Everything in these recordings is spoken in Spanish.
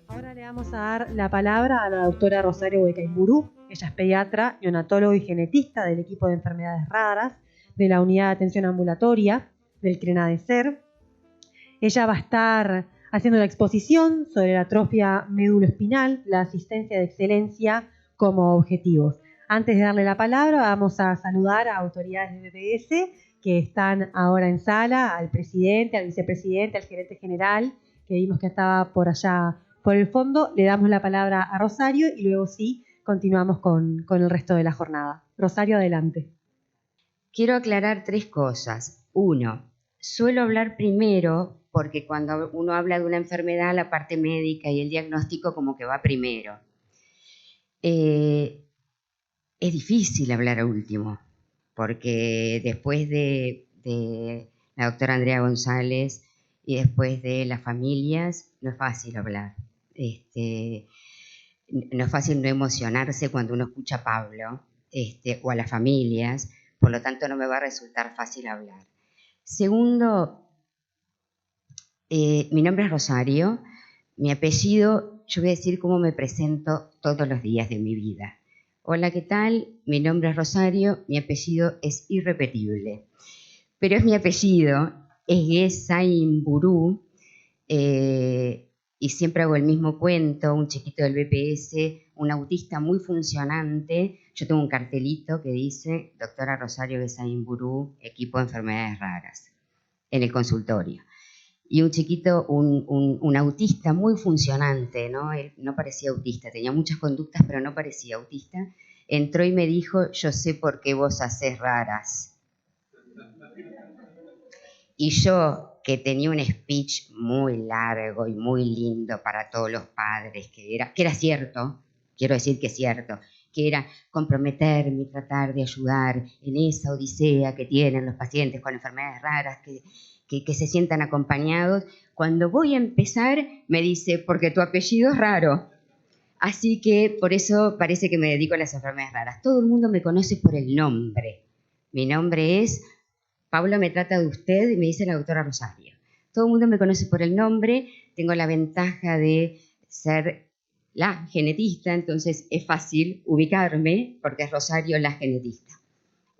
Ahora le vamos a dar la palabra a la doctora Rosario Huecaimburú. Ella es pediatra, neonatólogo y genetista del equipo de enfermedades raras de la unidad de atención ambulatoria del CRENADESER. Ella va a estar haciendo la exposición sobre la atrofia médulo-espinal, la asistencia de excelencia como objetivos. Antes de darle la palabra, vamos a saludar a autoridades de BPS que están ahora en sala, al presidente, al vicepresidente, al gerente general, que vimos que estaba por allá por el fondo. Le damos la palabra a Rosario y luego sí continuamos con el resto de la jornada. Rosario, adelante. Quiero aclarar 3 cosas. 1, suelo hablar primero porque cuando uno habla de una enfermedad, la parte médica y el diagnóstico como que va primero. Es difícil hablar a último, porque después de la doctora Andrea González y después de las familias, no es fácil hablar. No es fácil no emocionarse cuando uno escucha a Pablo o a las familias, por lo tanto no me va a resultar fácil hablar. Segundo, mi nombre es Rosario, mi apellido, yo voy a decir cómo me presento todos los días de mi vida. Hola, ¿qué tal? Mi nombre es Rosario, mi apellido es irrepetible, pero es mi apellido, es Gesaimburu, y siempre hago el mismo cuento, un chiquito del BPS, un autista muy funcionante. Yo tengo un cartelito que dice doctora Rosario Gesaimburu, equipo de enfermedades raras, en el consultorio. Y un chiquito, un autista muy funcionante, ¿no? Él no parecía autista, tenía muchas conductas, pero no parecía autista. Entró y me dijo, yo sé por qué vos hacés raras. Y yo, que tenía un speech muy largo y muy lindo para todos los padres, que era cierto, quiero decir que es cierto, que era comprometerme y tratar de ayudar en esa odisea que tienen los pacientes con enfermedades raras, que se sientan acompañados. Cuando voy a empezar, me dice, porque tu apellido es raro. Así que por eso parece que me dedico a las enfermedades raras. Todo el mundo me conoce por el nombre. Mi nombre es... Pablo me trata de usted y me dice la doctora Rosario. Todo el mundo me conoce por el nombre, tengo la ventaja de ser la genetista, entonces es fácil ubicarme porque es Rosario la genetista.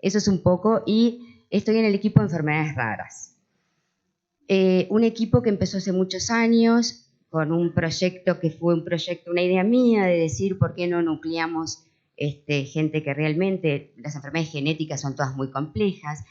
Eso es un poco, y estoy en el equipo de enfermedades raras. Un equipo que empezó hace muchos años con un proyecto que fue una idea mía de decir por qué no nucleamos gente que realmente, las enfermedades genéticas son todas muy complejas.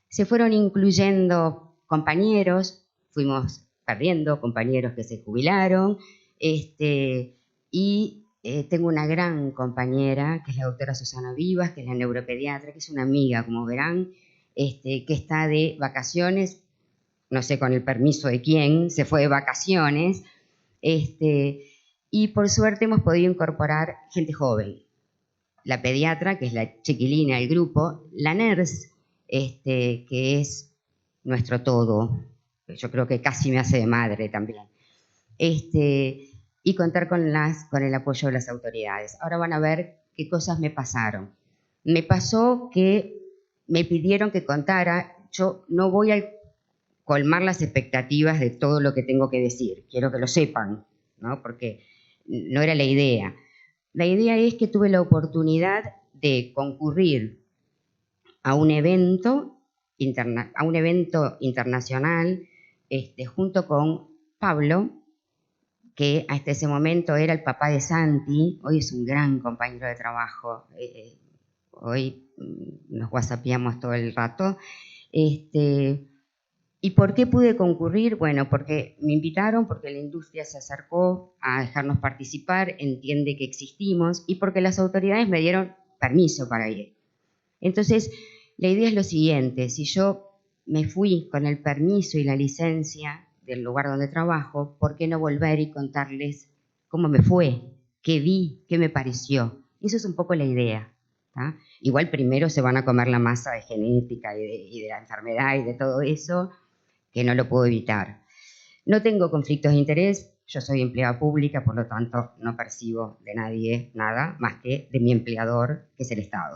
Se fueron incluyendo compañeros, fuimos perdiendo compañeros que se jubilaron, y tengo una gran compañera, que es la doctora Susana Vivas, que es la neuropediatra, que es una amiga, como verán, que está de vacaciones, no sé con el permiso de quién, se fue de vacaciones, y por suerte hemos podido incorporar gente joven. La pediatra, que es la chiquilina del grupo, la nurse, que es nuestro todo, yo creo que casi me hace de madre también, y contar con el apoyo de las autoridades. Ahora van a ver qué cosas me pasaron. Me pasó que me pidieron que contara, yo no voy a colmar las expectativas de todo lo que tengo que decir, quiero que lo sepan, ¿no? Porque no era la idea. La idea es que tuve la oportunidad de concurrir a un evento internacional junto con Pablo, que hasta ese momento era el papá de Santi, hoy es un gran compañero de trabajo, hoy nos whatsappeamos todo el rato. ¿Y por qué pude concurrir? Bueno, porque me invitaron, porque la industria se acercó a dejarnos participar, entiende que existimos, y porque las autoridades me dieron permiso para ir. Entonces, la idea es lo siguiente, si yo me fui con el permiso y la licencia del lugar donde trabajo, ¿por qué no volver y contarles cómo me fue, qué vi, qué me pareció? Eso es un poco la idea, ¿tá? Igual primero se van a comer la masa de genética y de la enfermedad y de todo eso, que no lo puedo evitar. No tengo conflictos de interés, yo soy empleada pública, por lo tanto no percibo de nadie nada más que de mi empleador, que es el Estado.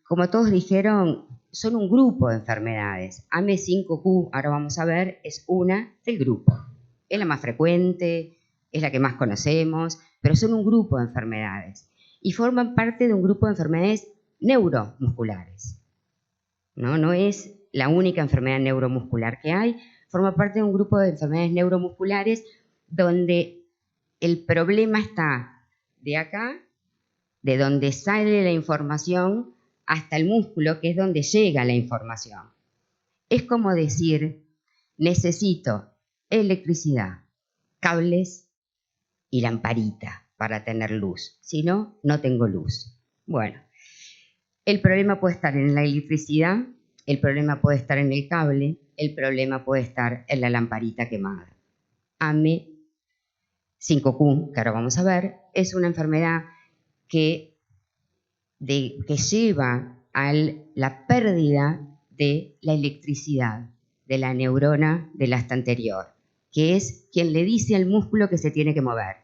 Como todos dijeron, son un grupo de enfermedades. AME5Q, ahora vamos a ver, es una del grupo. Es la más frecuente, es la que más conocemos, pero son un grupo de enfermedades. Y forman parte de un grupo de enfermedades neuromusculares. No es la única enfermedad neuromuscular que hay, forma parte de un grupo de enfermedades neuromusculares donde el problema está de acá, de donde sale la información, hasta el músculo, que es donde llega la información. Es como decir, necesito electricidad, cables y lamparita para tener luz. Si no, no tengo luz. Bueno, el problema puede estar en la electricidad, el problema puede estar en el cable, el problema puede estar en la lamparita quemada. AME5Q, que ahora vamos a ver, es una enfermedad que lleva a la pérdida de la electricidad de la neurona del asta anterior, que es quien le dice al músculo que se tiene que mover.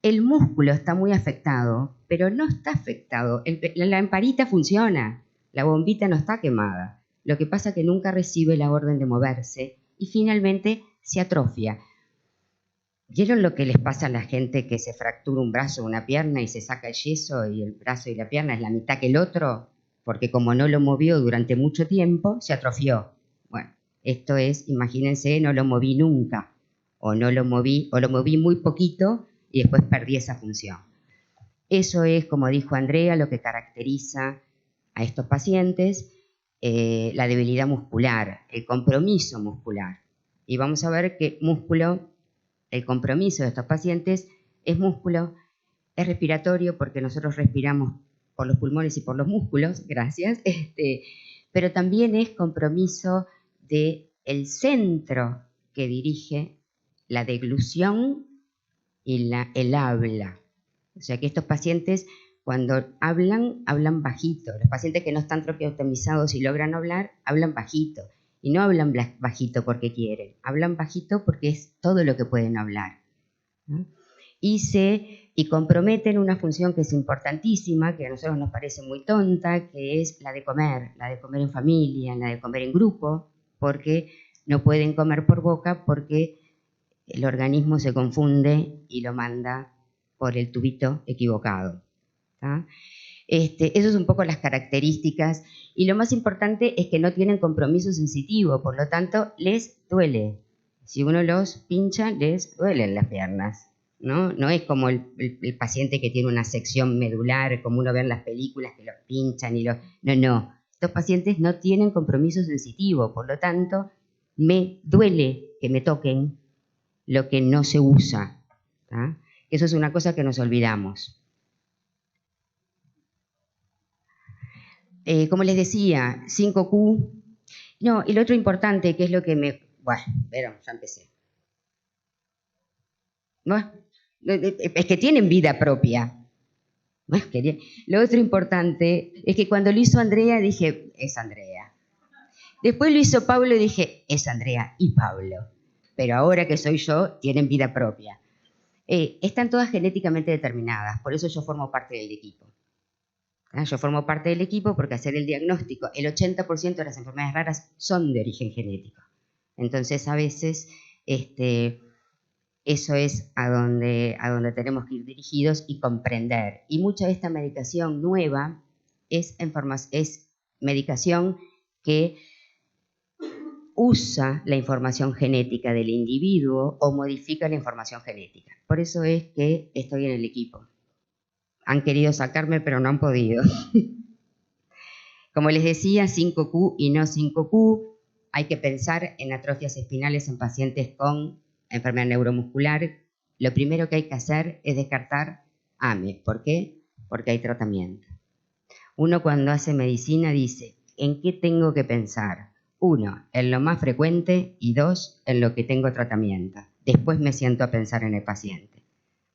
El músculo está muy afectado, pero no está afectado. La lamparita funciona, la bombita no está quemada. Lo que pasa es que nunca recibe la orden de moverse y finalmente se atrofia. ¿Vieron lo que les pasa a la gente que se fractura un brazo o una pierna y se saca el yeso y el brazo y la pierna es la mitad que el otro? Porque como no lo movió durante mucho tiempo, se atrofió. Bueno, esto es, imagínense, no lo moví nunca, o lo moví muy poquito y después perdí esa función. Eso es, como dijo Andrea, lo que caracteriza a estos pacientes, la debilidad muscular, el compromiso muscular. Y vamos a ver que el compromiso de estos pacientes es músculo, es respiratorio porque nosotros respiramos por los pulmones y por los músculos, gracias, pero también es compromiso del centro que dirige la deglución y el habla. O sea que estos pacientes cuando hablan bajito. Los pacientes que no están traqueotomizados y logran hablar, hablan bajito. Y no hablan bajito porque quieren, hablan bajito porque es todo lo que pueden hablar, ¿no? Y comprometen una función que es importantísima, que a nosotros nos parece muy tonta, que es la de comer en familia, la de comer en grupo, porque no pueden comer por boca porque el organismo se confunde y lo manda por el tubito equivocado, ¿tá? Eso es un poco las características y lo más importante es que no tienen compromiso sensitivo, por lo tanto les duele. Si uno los pincha, les duelen las piernas, ¿no? No es como el paciente que tiene una sección medular, como uno ve en las películas que los pinchan y No. Estos pacientes no tienen compromiso sensitivo, por lo tanto me duele que me toquen lo que no se usa, ¿tá? Eso es una cosa que nos olvidamos. Como les decía, 5Q. No, y lo otro importante, que es lo que Bueno, pero ya empecé. Bueno, es que tienen vida propia. Bueno, lo otro importante es que cuando lo hizo Andrea dije, es Andrea. Después lo hizo Pablo y dije, es Andrea y Pablo. Pero ahora que soy yo, tienen vida propia. Están todas genéticamente determinadas, por eso yo formo parte del equipo. Yo formo parte del equipo porque hacer el diagnóstico, el 80% de las enfermedades raras son de origen genético. Entonces, a veces, eso es a donde tenemos que ir dirigidos y comprender. Y mucha de esta medicación nueva es medicación que usa la información genética del individuo o modifica la información genética. Por eso es que estoy en el equipo. Han querido sacarme, pero no han podido. Como les decía, 5Q y no 5Q. Hay que pensar en atrofias espinales en pacientes con enfermedad neuromuscular. Lo primero que hay que hacer es descartar AME. ¿Por qué? Porque hay tratamiento. Uno cuando hace medicina dice, ¿en qué tengo que pensar? 1, en lo más frecuente y 2, en lo que tengo tratamiento. Después me siento a pensar en el paciente.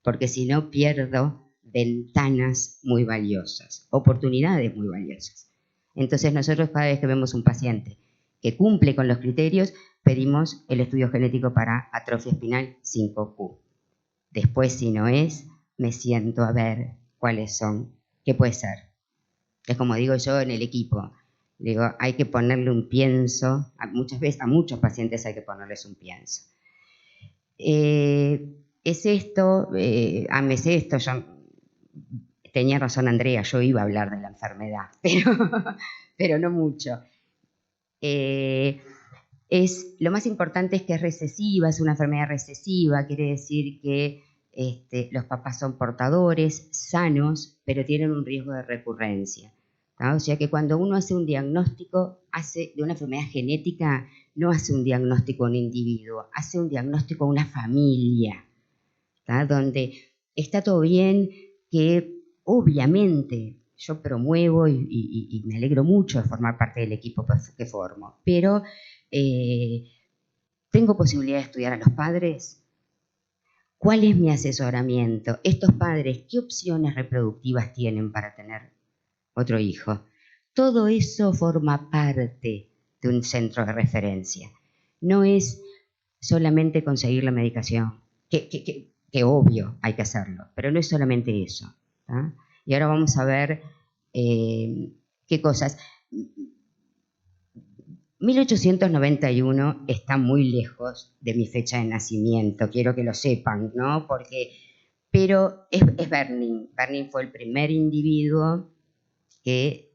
Porque si no pierdo ventanas muy valiosas, oportunidades muy valiosas. Entonces nosotros cada vez que vemos un paciente que cumple con los criterios, pedimos el estudio genético para atrofia espinal 5Q. Después, si no es, me siento a ver cuáles son, qué puede ser. Es como digo yo en el equipo, Le digo, hay que ponerle un pienso, muchas veces a muchos pacientes hay que ponerles un pienso. Es esto, ames esto, yo, tenía razón Andrea, yo iba a hablar de la enfermedad, pero no mucho. Lo más importante es que es recesiva, es una enfermedad recesiva, quiere decir que los papás son portadores, sanos, pero tienen un riesgo de recurrencia. ¿tá? O sea que cuando uno hace un diagnóstico de una enfermedad genética, no hace un diagnóstico a un individuo, hace un diagnóstico a una familia, ¿tá? Donde está todo bien, que obviamente yo promuevo y me alegro mucho de formar parte del equipo que formo, pero ¿tengo posibilidad de estudiar a los padres? ¿Cuál es mi asesoramiento? Estos padres, ¿qué opciones reproductivas tienen para tener otro hijo? Todo eso forma parte de un centro de referencia. No es solamente conseguir la medicación, que obvio hay que hacerlo, pero no es solamente eso. ¿tá? Y ahora vamos a ver qué cosas. 1891 está muy lejos de mi fecha de nacimiento, quiero que lo sepan, ¿no? Pero es Bernin. Bernin fue el primer individuo que,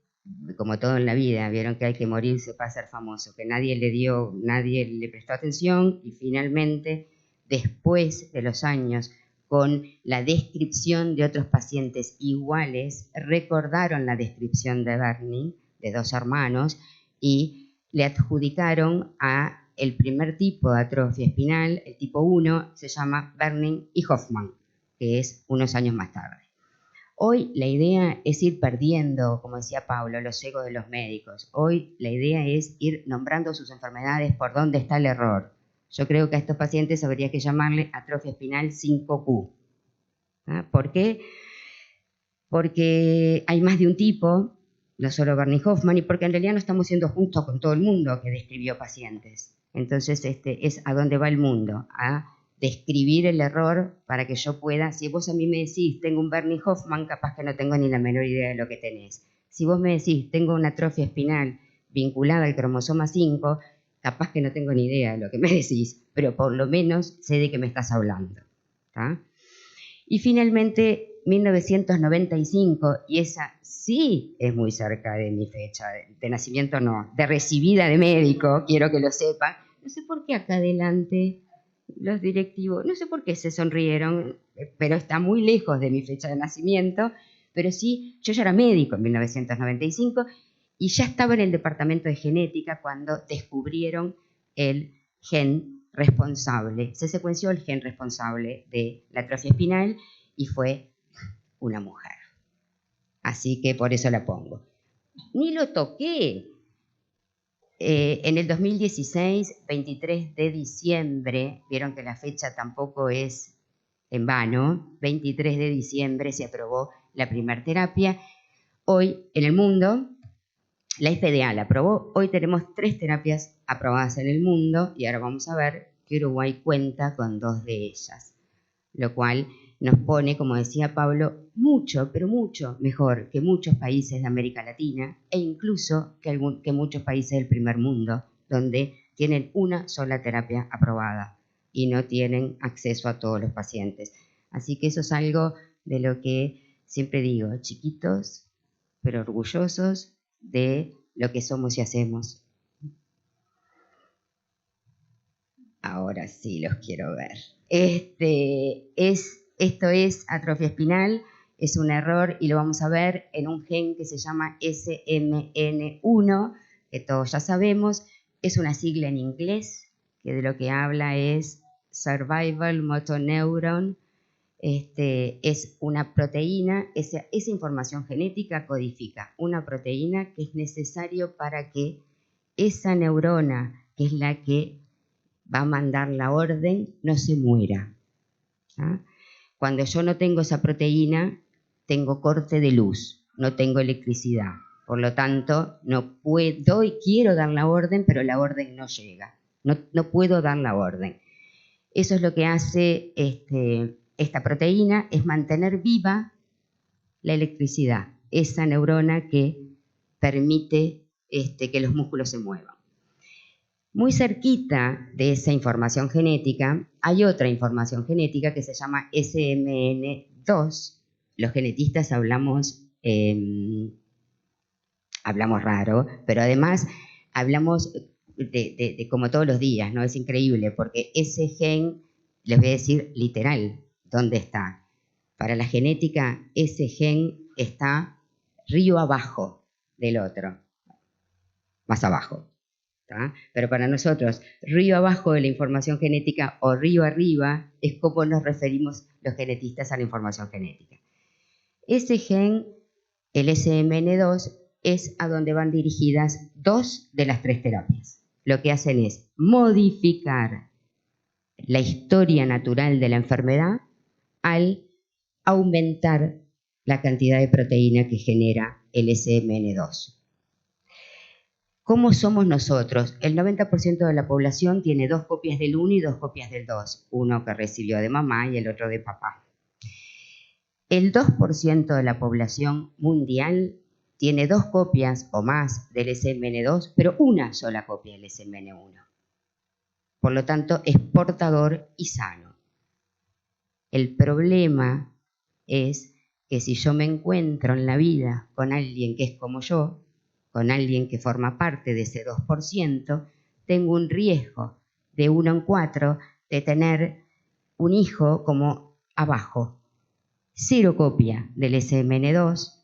como todo en la vida, vieron que hay que morirse para ser famoso, que nadie le prestó atención y finalmente, después de los años, con la descripción de otros pacientes iguales, recordaron la descripción de Bernin, de dos hermanos, y le adjudicaron a el primer tipo de atrofia espinal, el tipo 1, se llama Bernin y Hoffman, que es unos años más tarde. Hoy la idea es ir perdiendo, como decía Pablo, los egos de los médicos. Hoy la idea es ir nombrando sus enfermedades por dónde está el error. Yo creo que a estos pacientes habría que llamarle atrofia espinal 5Q. ¿Ah? ¿Por qué? Porque hay más de un tipo, no solo Bernin Hoffman, y porque en realidad no estamos siendo justos con todo el mundo que describió pacientes. Entonces, es a dónde va el mundo, a describir el error para que yo pueda, si vos a mí me decís, tengo un Bernin Hoffman, capaz que no tengo ni la menor idea de lo que tenés. Si vos me decís, tengo una atrofia espinal vinculada al cromosoma 5, capaz que no tengo ni idea de lo que me decís, pero por lo menos sé de qué me estás hablando. ¿tá? Y finalmente, 1995, y esa sí es muy cerca de mi fecha de nacimiento, no, de recibida de médico, quiero que lo sepan. No sé por qué acá adelante los directivos, no sé por qué se sonrieron, pero está muy lejos de mi fecha de nacimiento, pero sí, yo ya era médico en 1995 y ya estaba en el departamento de genética cuando descubrieron el gen responsable, se secuenció el gen responsable de la atrofia espinal y fue una mujer. Así que por eso la pongo. Ni lo toqué. En el 2016, 23 de diciembre, vieron que la fecha tampoco es en vano, 23 de diciembre se aprobó la primera terapia. Hoy en el mundo, la FDA la aprobó, hoy tenemos 3 terapias aprobadas en el mundo y ahora vamos a ver que Uruguay cuenta con 2 de ellas, lo cual nos pone, como decía Pablo, mucho, pero mucho mejor que muchos países de América Latina e incluso que muchos países del primer mundo, donde tienen una sola terapia aprobada y no tienen acceso a todos los pacientes. Así que eso es algo de lo que siempre digo, chiquitos, pero orgullosos de lo que somos y hacemos. Ahora sí los quiero ver. Esto es atrofia espinal, es un error y lo vamos a ver en un gen que se llama SMN1, que todos ya sabemos, es una sigla en inglés, que de lo que habla es Survival Motor Neuron, es una proteína, esa información genética codifica una proteína que es necesario para que esa neurona, que es la que va a mandar la orden, no se muera. ¿Ah? Cuando yo no tengo esa proteína, tengo corte de luz, no tengo electricidad. Por lo tanto, no puedo y quiero dar la orden, pero la orden no llega. No puedo dar la orden. Eso es lo que hace esta proteína, es mantener viva la electricidad, esa neurona que permite que los músculos se muevan. Muy cerquita de esa información genética hay otra información genética que se llama SMN2. Los genetistas hablamos raro, pero además hablamos de como todos los días, ¿no? Es increíble porque ese gen, les voy a decir literal dónde está. Para la genética, ese gen está río abajo del otro, más abajo. ¿Tá? Pero para nosotros, río abajo de la información genética o río arriba es como nos referimos los genetistas a la información genética. Ese gen, el SMN2, es a donde van dirigidas 2 de las 3 terapias. Lo que hacen es modificar la historia natural de la enfermedad al aumentar la cantidad de proteína que genera el SMN2. ¿Cómo somos nosotros? El 90% de la población tiene 2 copias del 1 y 2 copias del 2. Uno que recibió de mamá y el otro de papá. El 2% de la población mundial tiene 2 copias o más del SMN2, pero una sola copia del SMN1. Por lo tanto, es portador y sano. El problema es que si yo me encuentro en la vida con alguien que es como yo, con alguien que forma parte de ese 2%, tengo un riesgo de 1 en 4 de tener un hijo como abajo. 0 copia del SMN2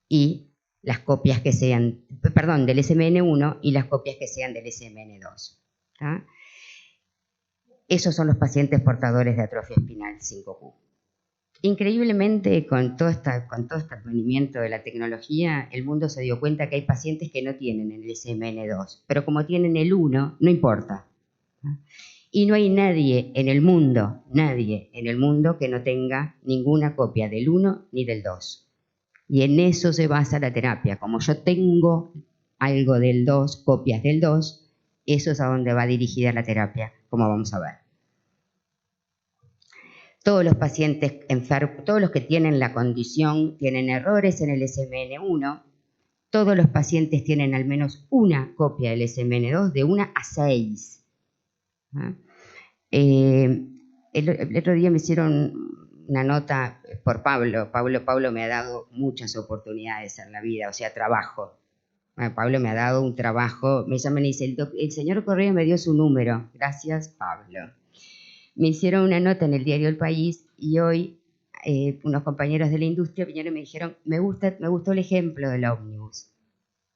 y las copias que sean, perdón, del SMN1 y las copias que sean del SMN2. ¿Tá? Esos son los pacientes portadores de atrofia espinal 5Q. Increíblemente, con todo este advenimiento de la tecnología, el mundo se dio cuenta que hay pacientes que no tienen el SMN2, pero como tienen el 1, no importa. Y no hay nadie en el mundo que no tenga ninguna copia del 1 ni del 2. Y en eso se basa la terapia. Como yo tengo algo del 2, copias del 2, eso es a donde va dirigida la terapia, como vamos a ver. Todos los pacientes enfermos, todos los que tienen la condición tienen errores en el SMN1. Todos los pacientes tienen al menos una copia del SMN2 de 1 a 6. El otro día me hicieron una nota por Pablo. Pablo me ha dado muchas oportunidades en la vida, o sea, trabajo. Pablo me ha dado un trabajo. Me llaman y dice, el señor Correa me dio su número. Gracias, Pablo. Me hicieron una nota en el diario El País y hoy unos compañeros de la industria vinieron y me dijeron, me gustó el ejemplo del ómnibus.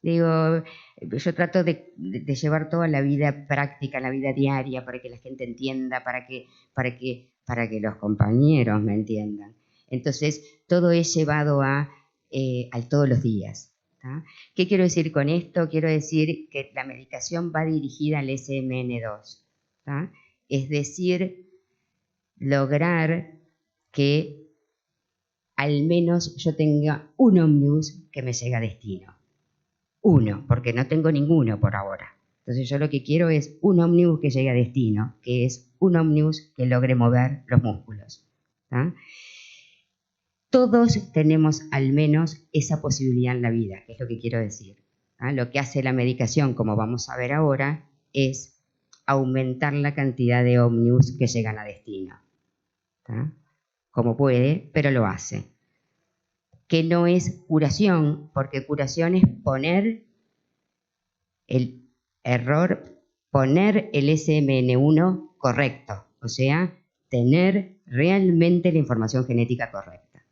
Digo, yo trato de llevar toda la vida práctica, la vida diaria, para que la gente entienda, para que los compañeros me entiendan. Entonces, todo es llevado a todos los días. ¿Tá? ¿Qué quiero decir con esto? Quiero decir que la medicación va dirigida al SMN2. ¿Tá? Es decir, lograr que al menos yo tenga un ómnibus que me llegue a destino. Uno, porque no tengo ninguno por ahora. Entonces yo lo que quiero es un ómnibus que llegue a destino, que es un ómnibus que logre mover los músculos. ¿Tá? Todos tenemos al menos esa posibilidad en la vida, que es lo que quiero decir. ¿Tá? Lo que hace la medicación, como vamos a ver ahora, es aumentar la cantidad de ómnibus que llegan a destino. ¿Tá? Como puede, pero lo hace. Que no es curación, porque curación es poner el SMN1 correcto, o sea, tener realmente la información genética correcta.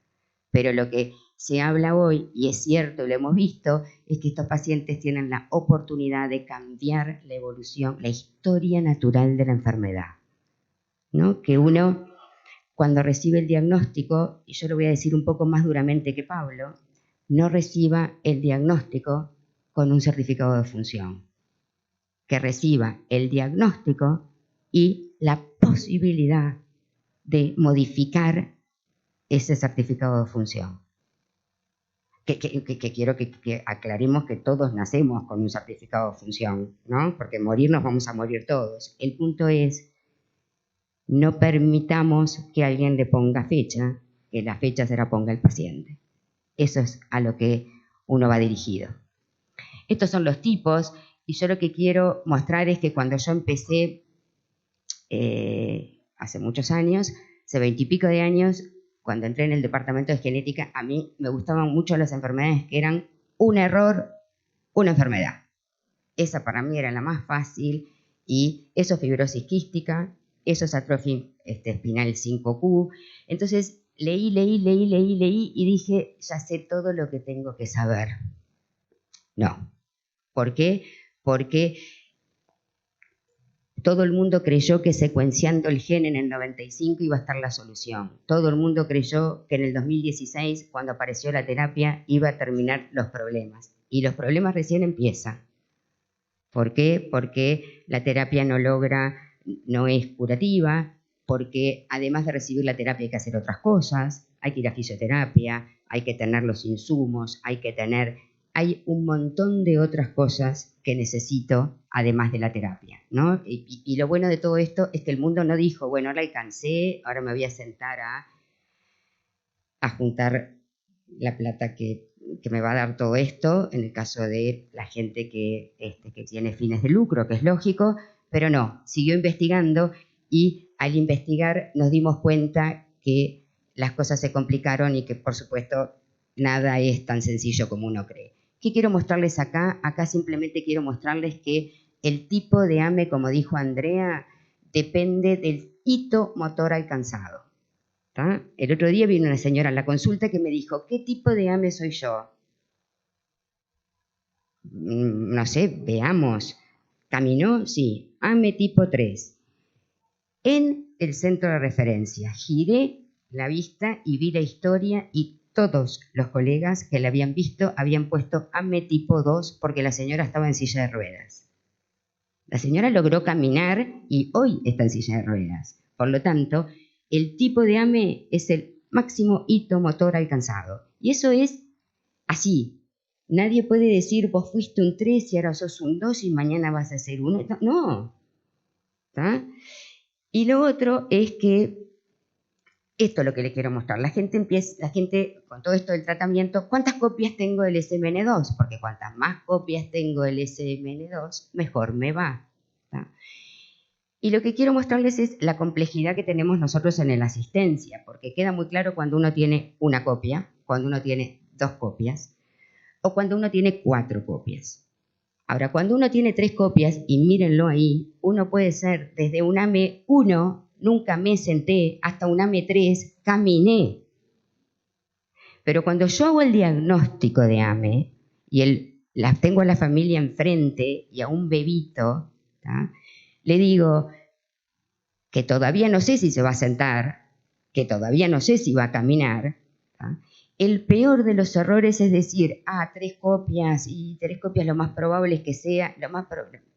Pero lo que se habla hoy, y es cierto, lo hemos visto, es que estos pacientes tienen la oportunidad de cambiar la evolución, la historia natural de la enfermedad, ¿no? Que uno, cuando recibe el diagnóstico, y yo lo voy a decir un poco más duramente que Pablo, no reciba el diagnóstico con un certificado de función. Que reciba el diagnóstico y la posibilidad de modificar ese certificado de función. Que quiero que aclaremos que todos nacemos con un certificado de función, ¿no? Porque morir nos vamos a morir todos. El punto es, no permitamos que alguien le ponga fecha, que la fecha se la ponga el paciente. Eso es a lo que uno va dirigido. Estos son los tipos, y yo lo que quiero mostrar es que cuando yo empecé, hace muchos años, hace 20 y pico de años, cuando entré en el departamento de genética, a mí me gustaban mucho las enfermedades que eran un error, una enfermedad. Esa para mí era la más fácil, y eso es fibrosis quística, eso es atrofia espinal 5Q. Entonces leí y dije, ya sé todo lo que tengo que saber. No. ¿Por qué? Porque todo el mundo creyó que secuenciando el gen en el 95 iba a estar la solución. Todo el mundo creyó que en el 2016, cuando apareció la terapia, iba a terminar los problemas. Y los problemas recién empiezan. ¿Por qué? Porque la terapia no es curativa, porque además de recibir la terapia hay que hacer otras cosas, hay que ir a fisioterapia, hay que tener los insumos, hay un montón de otras cosas que necesito además de la terapia, ¿no? Y lo bueno de todo esto es que el mundo no dijo, bueno, ahora alcancé, ahora me voy a sentar a juntar la plata que me va a dar todo esto, en el caso de la gente que tiene fines de lucro, que es lógico, pero no, siguió investigando, y al investigar nos dimos cuenta que las cosas se complicaron y que, por supuesto, nada es tan sencillo como uno cree. ¿Qué quiero mostrarles acá? Acá simplemente quiero mostrarles que el tipo de AME, como dijo Andrea, depende del hito motor alcanzado. ¿Tá? El otro día vino una señora a la consulta que me dijo, ¿qué tipo de AME soy yo? No sé, veamos. ¿Caminó? Sí. AME tipo 3. En el centro de referencia giré la vista y vi la historia, y todos los colegas que la habían visto habían puesto AME tipo 2 porque la señora estaba en silla de ruedas. La señora logró caminar y hoy está en silla de ruedas. Por lo tanto, el tipo de AME es el máximo hito motor alcanzado. Y eso es así. Nadie puede decir, vos fuiste un 3 y ahora sos un 2 y mañana vas a ser un... No. ¿Tá? Y lo otro es que, esto es lo que les quiero mostrar, la gente con todo esto del tratamiento, ¿cuántas copias tengo del SMN2? Porque cuantas más copias tengo del SMN2, mejor me va. ¿Tá? Y lo que quiero mostrarles es la complejidad que tenemos nosotros en la asistencia, porque queda muy claro cuando uno tiene una copia, cuando uno tiene 2 copias, o cuando uno tiene 4 copias. Ahora, cuando uno tiene 3 copias, y mírenlo ahí, uno puede ser desde un AME 1, nunca me senté, hasta un AME 3, caminé. Pero cuando yo hago el diagnóstico de AME, y tengo a la familia enfrente y a un bebito, ¿tá? Le digo que todavía no sé si se va a sentar, que todavía no sé si va a caminar, ¿tá? El peor de los errores es decir, 3 copias, y 3 copias lo más probable es que sea,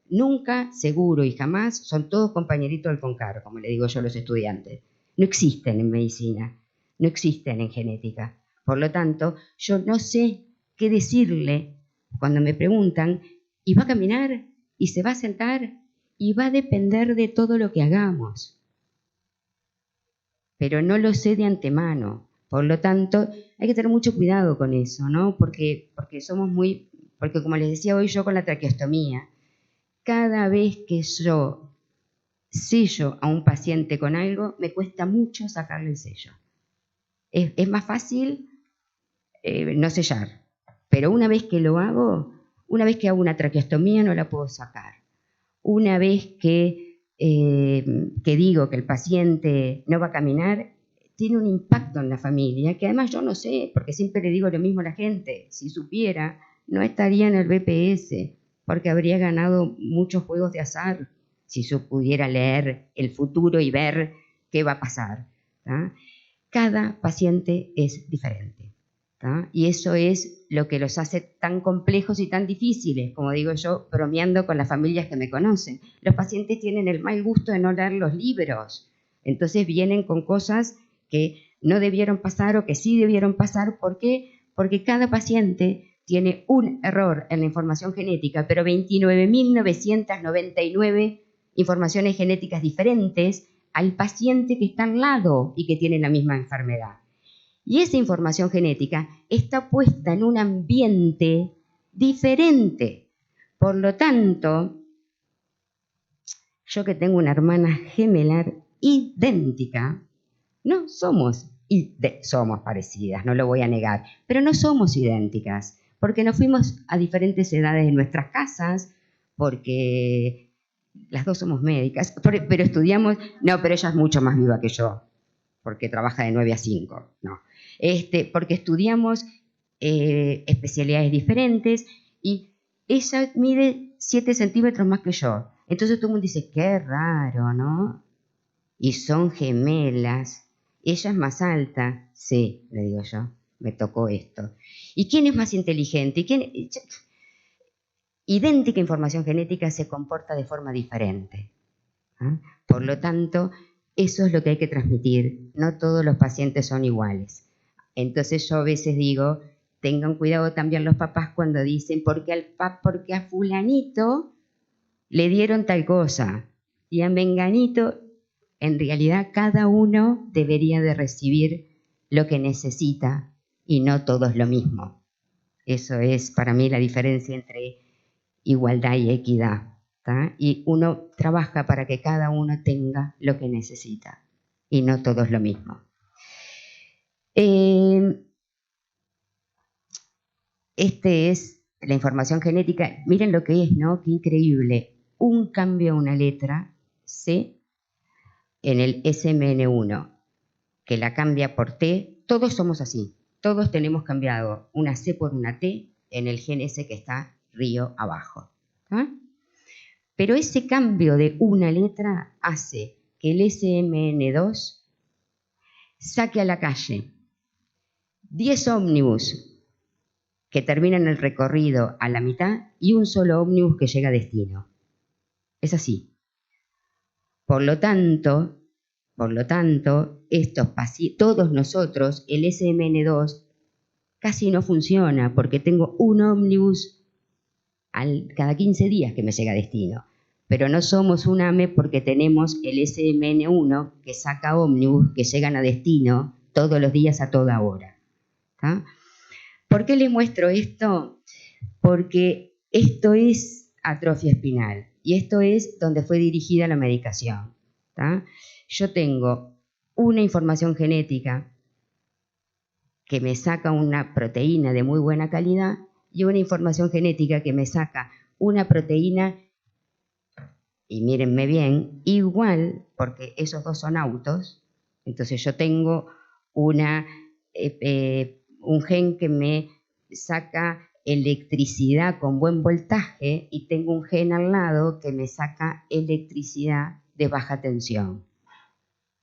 nunca, seguro y jamás, son todos compañeritos del CONCAR, como le digo yo a los estudiantes. No existen en medicina, no existen en genética. Por lo tanto, yo no sé qué decirle cuando me preguntan, ¿y va a caminar? ¿Y se va a sentar? Y va a depender de todo lo que hagamos. Pero no lo sé de antemano. Por lo tanto, hay que tener mucho cuidado con eso, ¿no? Porque como les decía hoy yo con la traqueostomía, cada vez que yo sello a un paciente con algo, me cuesta mucho sacarle el sello. Es más fácil no sellar, pero una vez que lo hago, una vez que hago una traqueostomía no la puedo sacar. Una vez que digo que el paciente no va a caminar, tiene un impacto en la familia, que además yo no sé, porque siempre le digo lo mismo a la gente, si supiera, no estaría en el BPS, porque habría ganado muchos juegos de azar, si yo pudiera leer el futuro y ver qué va a pasar. ¿Tá? Cada paciente es diferente. ¿Tá? Y eso es lo que los hace tan complejos y tan difíciles, como digo yo, bromeando con las familias que me conocen. Los pacientes tienen el mal gusto de no leer los libros, entonces vienen con cosas que no debieron pasar o que sí debieron pasar. ¿Por qué? Porque cada paciente tiene un error en la información genética, pero 29.999 informaciones genéticas diferentes al paciente que está al lado y que tiene la misma enfermedad. Y esa información genética está puesta en un ambiente diferente Por lo tanto, yo que tengo una hermana gemelar idéntica, no somos, somos parecidas, no lo voy a negar, pero no somos idénticas, porque nos fuimos a diferentes edades de nuestras casas, porque las dos somos médicas, pero estudiamos, no, pero ella es mucho más viva que yo, porque trabaja de 9 a 5, no. Porque estudiamos especialidades diferentes y ella mide 7 centímetros más que yo. Entonces todo el mundo dice, qué raro, ¿no? Y son gemelas. Ella es más alta. Sí, le digo yo, me tocó esto. ¿Y quién es más inteligente? Idéntica información genética se comporta de forma diferente. ¿Ah? Por lo tanto, eso es lo que hay que transmitir. No todos los pacientes son iguales. Entonces yo a veces digo, tengan cuidado también los papás cuando dicen, porque a fulanito le dieron tal cosa y a menganito, en realidad cada uno debería de recibir lo que necesita y no todos lo mismo. Eso es para mí la diferencia entre igualdad y equidad. ¿tá? Y uno trabaja para que cada uno tenga lo que necesita y no todos lo mismo. Es la información genética. Miren lo que es, ¿no? Qué increíble. Un cambio a una letra C en el SMN1, que la cambia por T. Todos somos así. Todos tenemos cambiado una C por una T en el gen ese que está río abajo. ¿tá? Pero ese cambio de una letra hace que el SMN2 saque a la calle 10 ómnibus que terminan el recorrido a la mitad y un solo ómnibus que llega a destino. Es así. Por lo tanto, todos nosotros, el SMN2 casi no funciona porque tengo un ómnibus cada 15 días que me llega a destino. Pero no somos un AME porque tenemos el SMN1 que saca ómnibus que llegan a destino todos los días a toda hora. ¿tá? ¿Por qué les muestro esto? Porque esto es atrofia espinal y esto es donde fue dirigida la medicación. ¿tá? Yo tengo una información genética que me saca una proteína de muy buena calidad y una información genética que me saca una proteína, y mírenme bien, igual, porque esos dos son autos. Entonces yo tengo un gen que me saca electricidad con buen voltaje y tengo un gen al lado que me saca electricidad de baja tensión.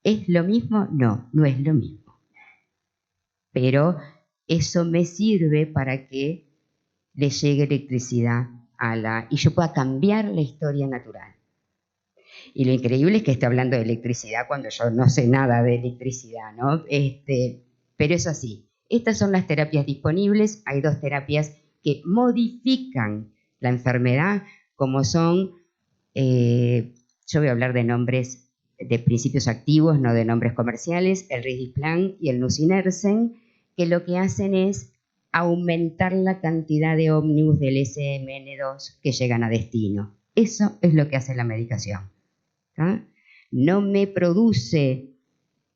¿Es lo mismo? No, no es lo mismo. Pero eso me sirve para que le llegue electricidad y yo pueda cambiar la historia natural. Y lo increíble es que esté hablando de electricidad cuando yo no sé nada de electricidad, ¿no? Pero es así. Estas son las terapias disponibles. Hay 2 terapias que modifican la enfermedad, como son, yo voy a hablar de nombres de principios activos, no de nombres comerciales, el Risdiplam y el Nusinersen, que lo que hacen es aumentar la cantidad de ómnibus del SMN2 que llegan a destino. Eso es lo que hace la medicación. ¿tá? No me produce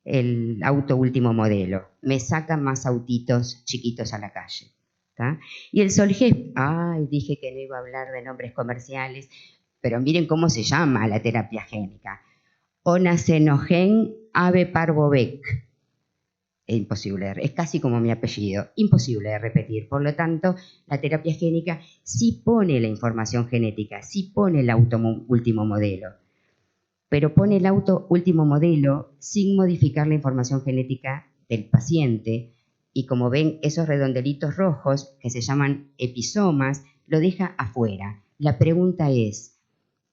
el auto último modelo, me saca más autitos chiquitos a la calle. ¿tá? Y el Solgesp, dije que no iba a hablar de nombres comerciales, pero miren cómo se llama la terapia génica. Onacenogen Ave-Parvovec. Es imposible, es casi como mi apellido, imposible de repetir. Por lo tanto, la terapia génica sí pone la información genética, sí pone el auto último modelo, pero pone el auto último modelo sin modificar la información genética del paciente. Y como ven, esos redondelitos rojos, que se llaman episomas, lo deja afuera. La pregunta es,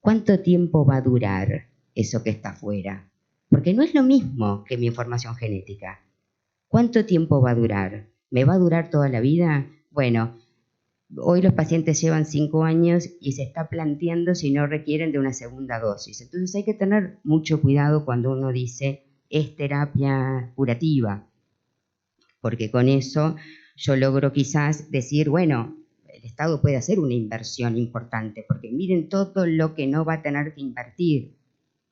¿cuánto tiempo va a durar eso que está afuera? Porque no es lo mismo que mi información genética. ¿Cuánto tiempo va a durar? ¿Me va a durar toda la vida? Bueno, hoy los pacientes llevan 5 años y se está planteando si no requieren de una segunda dosis. Entonces hay que tener mucho cuidado cuando uno dice es terapia curativa, porque con eso yo logro quizás decir, bueno, el Estado puede hacer una inversión importante, porque miren todo lo que no va a tener que invertir.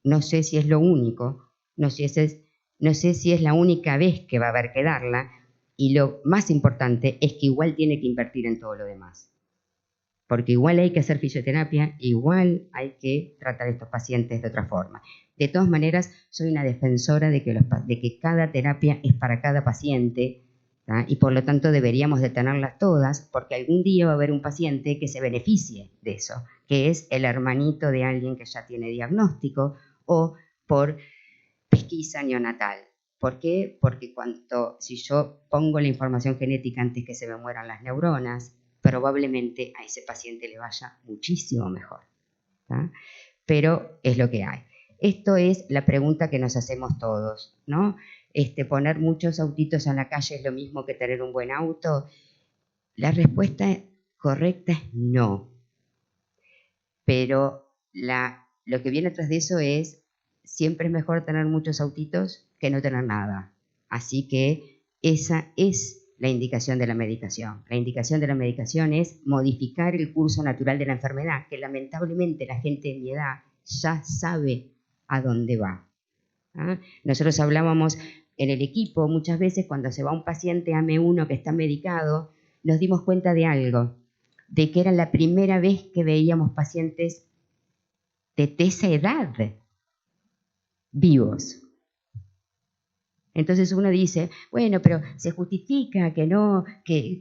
No sé si es lo único, no sé si es la única vez que va a haber que darla, y lo más importante es que igual tiene que invertir en todo lo demás. Porque igual hay que hacer fisioterapia, igual hay que tratar a estos pacientes de otra forma. De todas maneras, soy una defensora de que cada terapia es para cada paciente, ¿tá? Y por lo tanto deberíamos de tenerlas todas, porque algún día va a haber un paciente que se beneficie de eso, que es el hermanito de alguien que ya tiene diagnóstico o por pesquisa neonatal. ¿Por qué? Porque si yo pongo la información genética antes que se me mueran las neuronas, probablemente a ese paciente le vaya muchísimo mejor, ¿tá? Pero es lo que hay. Esto es la pregunta que nos hacemos todos, ¿no? ¿Poner muchos autitos en la calle es lo mismo que tener un buen auto? La respuesta correcta es no. Pero lo que viene atrás de eso es, siempre es mejor tener muchos autitos que no tener nada. Así que esa es la indicación de la medicación. La indicación de la medicación es modificar el curso natural de la enfermedad, que lamentablemente la gente de mi edad ya sabe a dónde va. ¿Ah? Nosotros hablábamos en el equipo muchas veces cuando se va un paciente AM1 que está medicado, nos dimos cuenta de algo, de que era la primera vez que veíamos pacientes de esa edad vivos. Entonces uno dice, bueno, pero se justifica que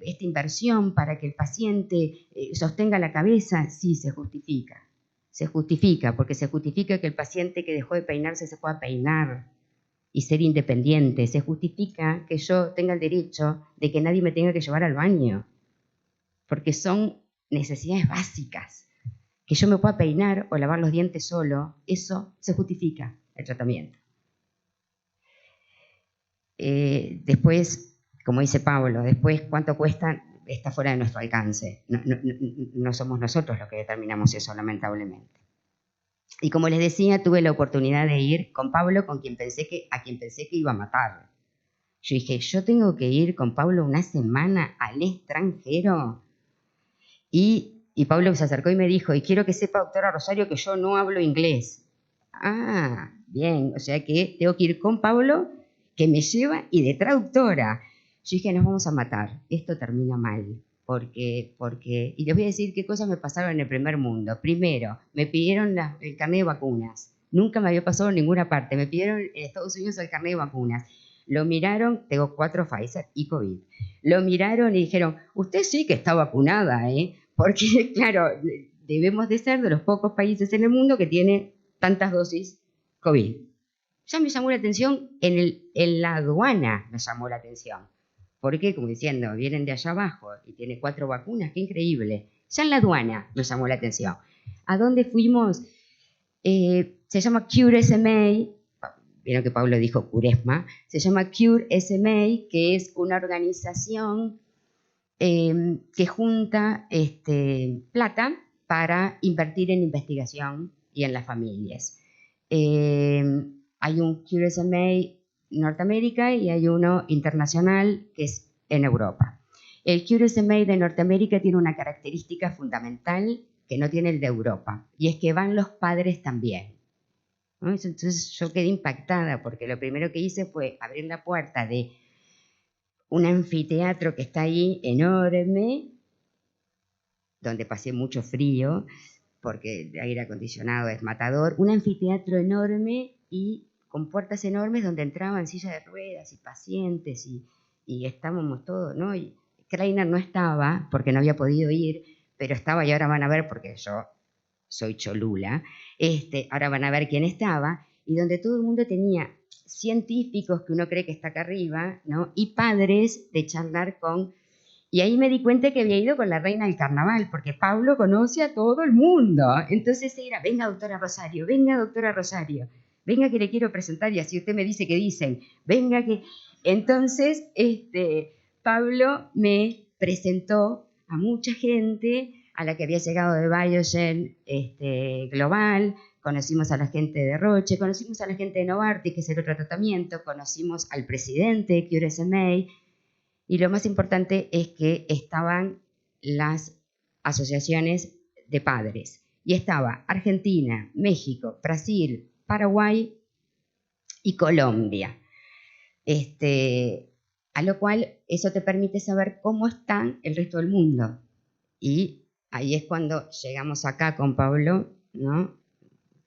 esta inversión para que el paciente sostenga la cabeza. Sí, se justifica. Se justifica, porque se justifica que el paciente que dejó de peinarse se pueda peinar y ser independiente. Se justifica que yo tenga el derecho de que nadie me tenga que llevar al baño, porque son necesidades básicas. Que yo me pueda peinar o lavar los dientes solo, eso se justifica el tratamiento. Después, como dice Pablo, después cuánto cuesta está fuera de nuestro alcance. No somos nosotros los que determinamos eso, lamentablemente. Y como les decía, tuve la oportunidad de ir con Pablo, a quien pensé que iba a matar. Yo dije, yo tengo que ir con Pablo una semana al extranjero. Y Pablo se acercó y me dijo, y quiero que sepa, doctora Rosario, que yo no hablo inglés. Ah, bien, o sea que tengo que ir con Pablo, que me lleva, y de traductora. Yo dije, nos vamos a matar, esto termina mal, porque y les voy a decir qué cosas me pasaron en el primer mundo. Primero, me pidieron el carnet de vacunas, nunca me había pasado en ninguna parte, me pidieron en Estados Unidos el carnet de vacunas, lo miraron, tengo 4 Pfizer y COVID, lo miraron y dijeron, usted sí que está vacunada, porque claro, debemos de ser de los pocos países en el mundo que tienen tantas dosis COVID. Ya me llamó la atención, en la aduana me llamó la atención. ¿Por qué? Como diciendo, vienen de allá abajo y tiene 4 vacunas, qué increíble. Ya en la aduana me llamó la atención. ¿A dónde fuimos? Se llama Cure SMA, vieron que Pablo dijo Curesma, se llama Cure SMA, que es una organización que junta plata para invertir en investigación y en las familias. Hay un Cure SMA Norteamérica y hay uno internacional que es en Europa. El Cure SMA de Norteamérica tiene una característica fundamental que no tiene el de Europa, y es que van los padres también, ¿no? Entonces yo quedé impactada porque lo primero que hice fue abrir la puerta de un anfiteatro que está ahí enorme, donde pasé mucho frío porque el aire acondicionado es matador, un anfiteatro enorme y con puertas enormes donde entraban sillas de ruedas y pacientes y estábamos todos, ¿no? Y Kreiner no estaba porque no había podido ir, pero estaba, y ahora van a ver, porque yo soy cholula, ahora van a ver quién estaba, y donde todo el mundo tenía científicos que uno cree que está acá arriba, ¿no? Y padres de charlar con... Y ahí me di cuenta que había ido con la reina del carnaval, porque Pablo conoce a todo el mundo. Entonces era, venga doctora Rosario, venga que le quiero presentar, y así usted me dice qué dicen, venga que... Entonces, Pablo me presentó a mucha gente, a la que había llegado de Biogen Global, conocimos a la gente de Roche, conocimos a la gente de Novartis, que es el otro tratamiento, conocimos al presidente de Cure SMA, y lo más importante es que estaban las asociaciones de padres. Y estaba Argentina, México, Brasil, Paraguay y Colombia. A lo cual eso te permite saber cómo está el resto del mundo. Y ahí es cuando llegamos acá con Pablo, ¿no?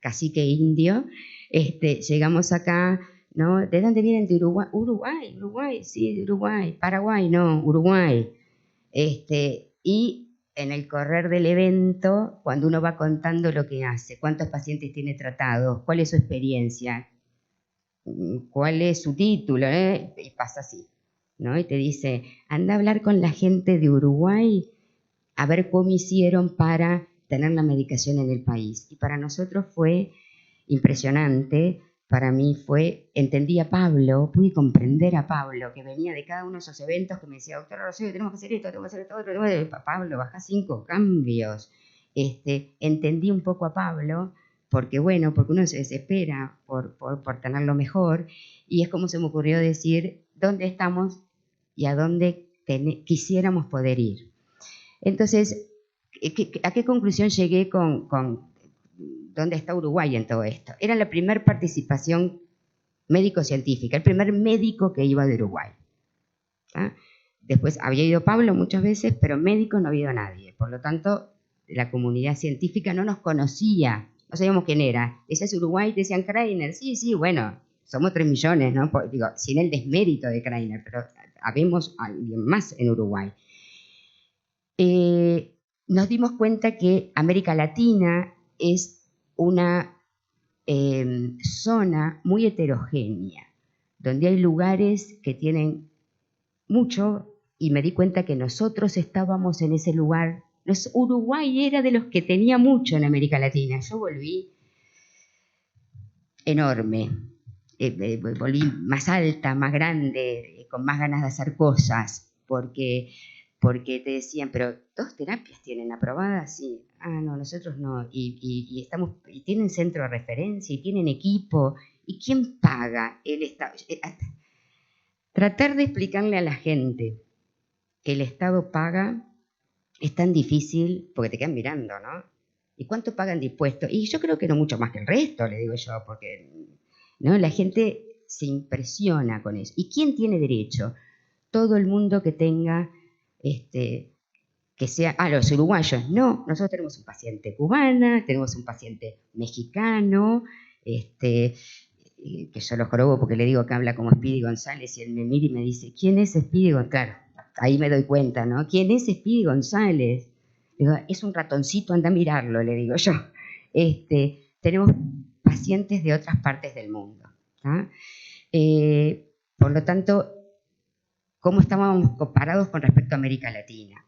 Cacique indio, llegamos acá, ¿no? ¿De dónde vienen? De Uruguay. Uruguay, sí, de Uruguay. Paraguay, no, Uruguay. Y en el correr del evento, cuando uno va contando lo que hace, cuántos pacientes tiene tratados, cuál es su experiencia, cuál es su título, y pasa así, ¿no? Y te dice, anda a hablar con la gente de Uruguay a ver cómo hicieron para tener la medicación en el país. Y para nosotros fue impresionante. Para mí entendí a Pablo, pude comprender a Pablo, que venía de cada uno de esos eventos, que me decía, doctora Rosario, tenemos que hacer esto, tenemos que hacer esto otro. Pablo, baja 5 cambios. Entendí un poco a Pablo, porque uno se desespera por tenerlo mejor, y es como se me ocurrió decir dónde estamos y a dónde quisiéramos poder ir. Entonces, ¿a qué conclusión llegué con dónde está Uruguay en todo esto? Era la primera participación médico-científica, el primer médico que iba de Uruguay. ¿Ah? Después había ido Pablo muchas veces, pero médico no había ido nadie. Por lo tanto, la comunidad científica no nos conocía, no sabíamos quién era. Ese es Uruguay, decían Kreiner. Sí, bueno, somos 3 millones, ¿no? Digo, sin el desmérito de Kreiner, pero habemos alguien más en Uruguay. Nos dimos cuenta que América Latina es una zona muy heterogénea, donde hay lugares que tienen mucho, y me di cuenta que nosotros estábamos en ese lugar. Uruguay era de los que tenía mucho en América Latina. Yo volví enorme, volví más alta, más grande, con más ganas de hacer cosas, porque te decían, pero 2 terapias tienen aprobadas, sí. Ah, no, nosotros no. Y tienen centro de referencia, y tienen equipo. ¿Y quién paga? El Estado. Tratar de explicarle a la gente que el Estado paga es tan difícil, porque te quedan mirando, ¿no? ¿Y cuánto pagan de impuestos? Y yo creo que no mucho más que el resto, le digo yo, porque ¿no? La gente se impresiona con eso. ¿Y quién tiene derecho? Todo el mundo que tenga que sea, los uruguayos, no, nosotros tenemos un paciente cubana, tenemos un paciente mexicano, que yo lo jorobo porque le digo que habla como Speedy González, y él me mira y me dice, ¿quién es Speedy González? Claro, ahí me doy cuenta, ¿no? ¿Quién es Speedy González? Le digo, es un ratoncito, anda a mirarlo, le digo yo. Tenemos pacientes de otras partes del mundo, ¿tá? Por lo tanto, ¿cómo estábamos comparados con respecto a América Latina?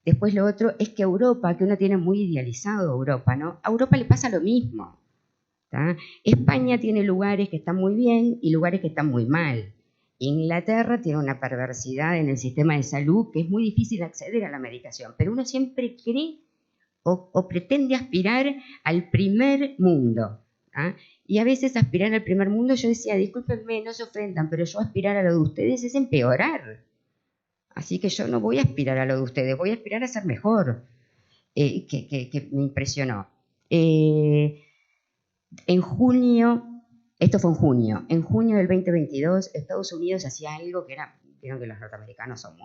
Después lo otro es que Europa, que uno tiene muy idealizado Europa, ¿no? A Europa le pasa lo mismo, ¿tá? España tiene lugares que están muy bien y lugares que están muy mal. Inglaterra tiene una perversidad en el sistema de salud que es muy difícil acceder a la medicación, pero uno siempre cree o pretende aspirar al primer mundo, ¿tá? Y a veces aspirar al primer mundo, yo decía, discúlpenme, no se ofendan, pero yo aspirar a lo de ustedes es empeorar. Así que yo no voy a aspirar a lo de ustedes, voy a aspirar a ser mejor, que me impresionó. En junio, esto fue en junio del 2022, Estados Unidos hacía algo que era, vieron que los norteamericanos son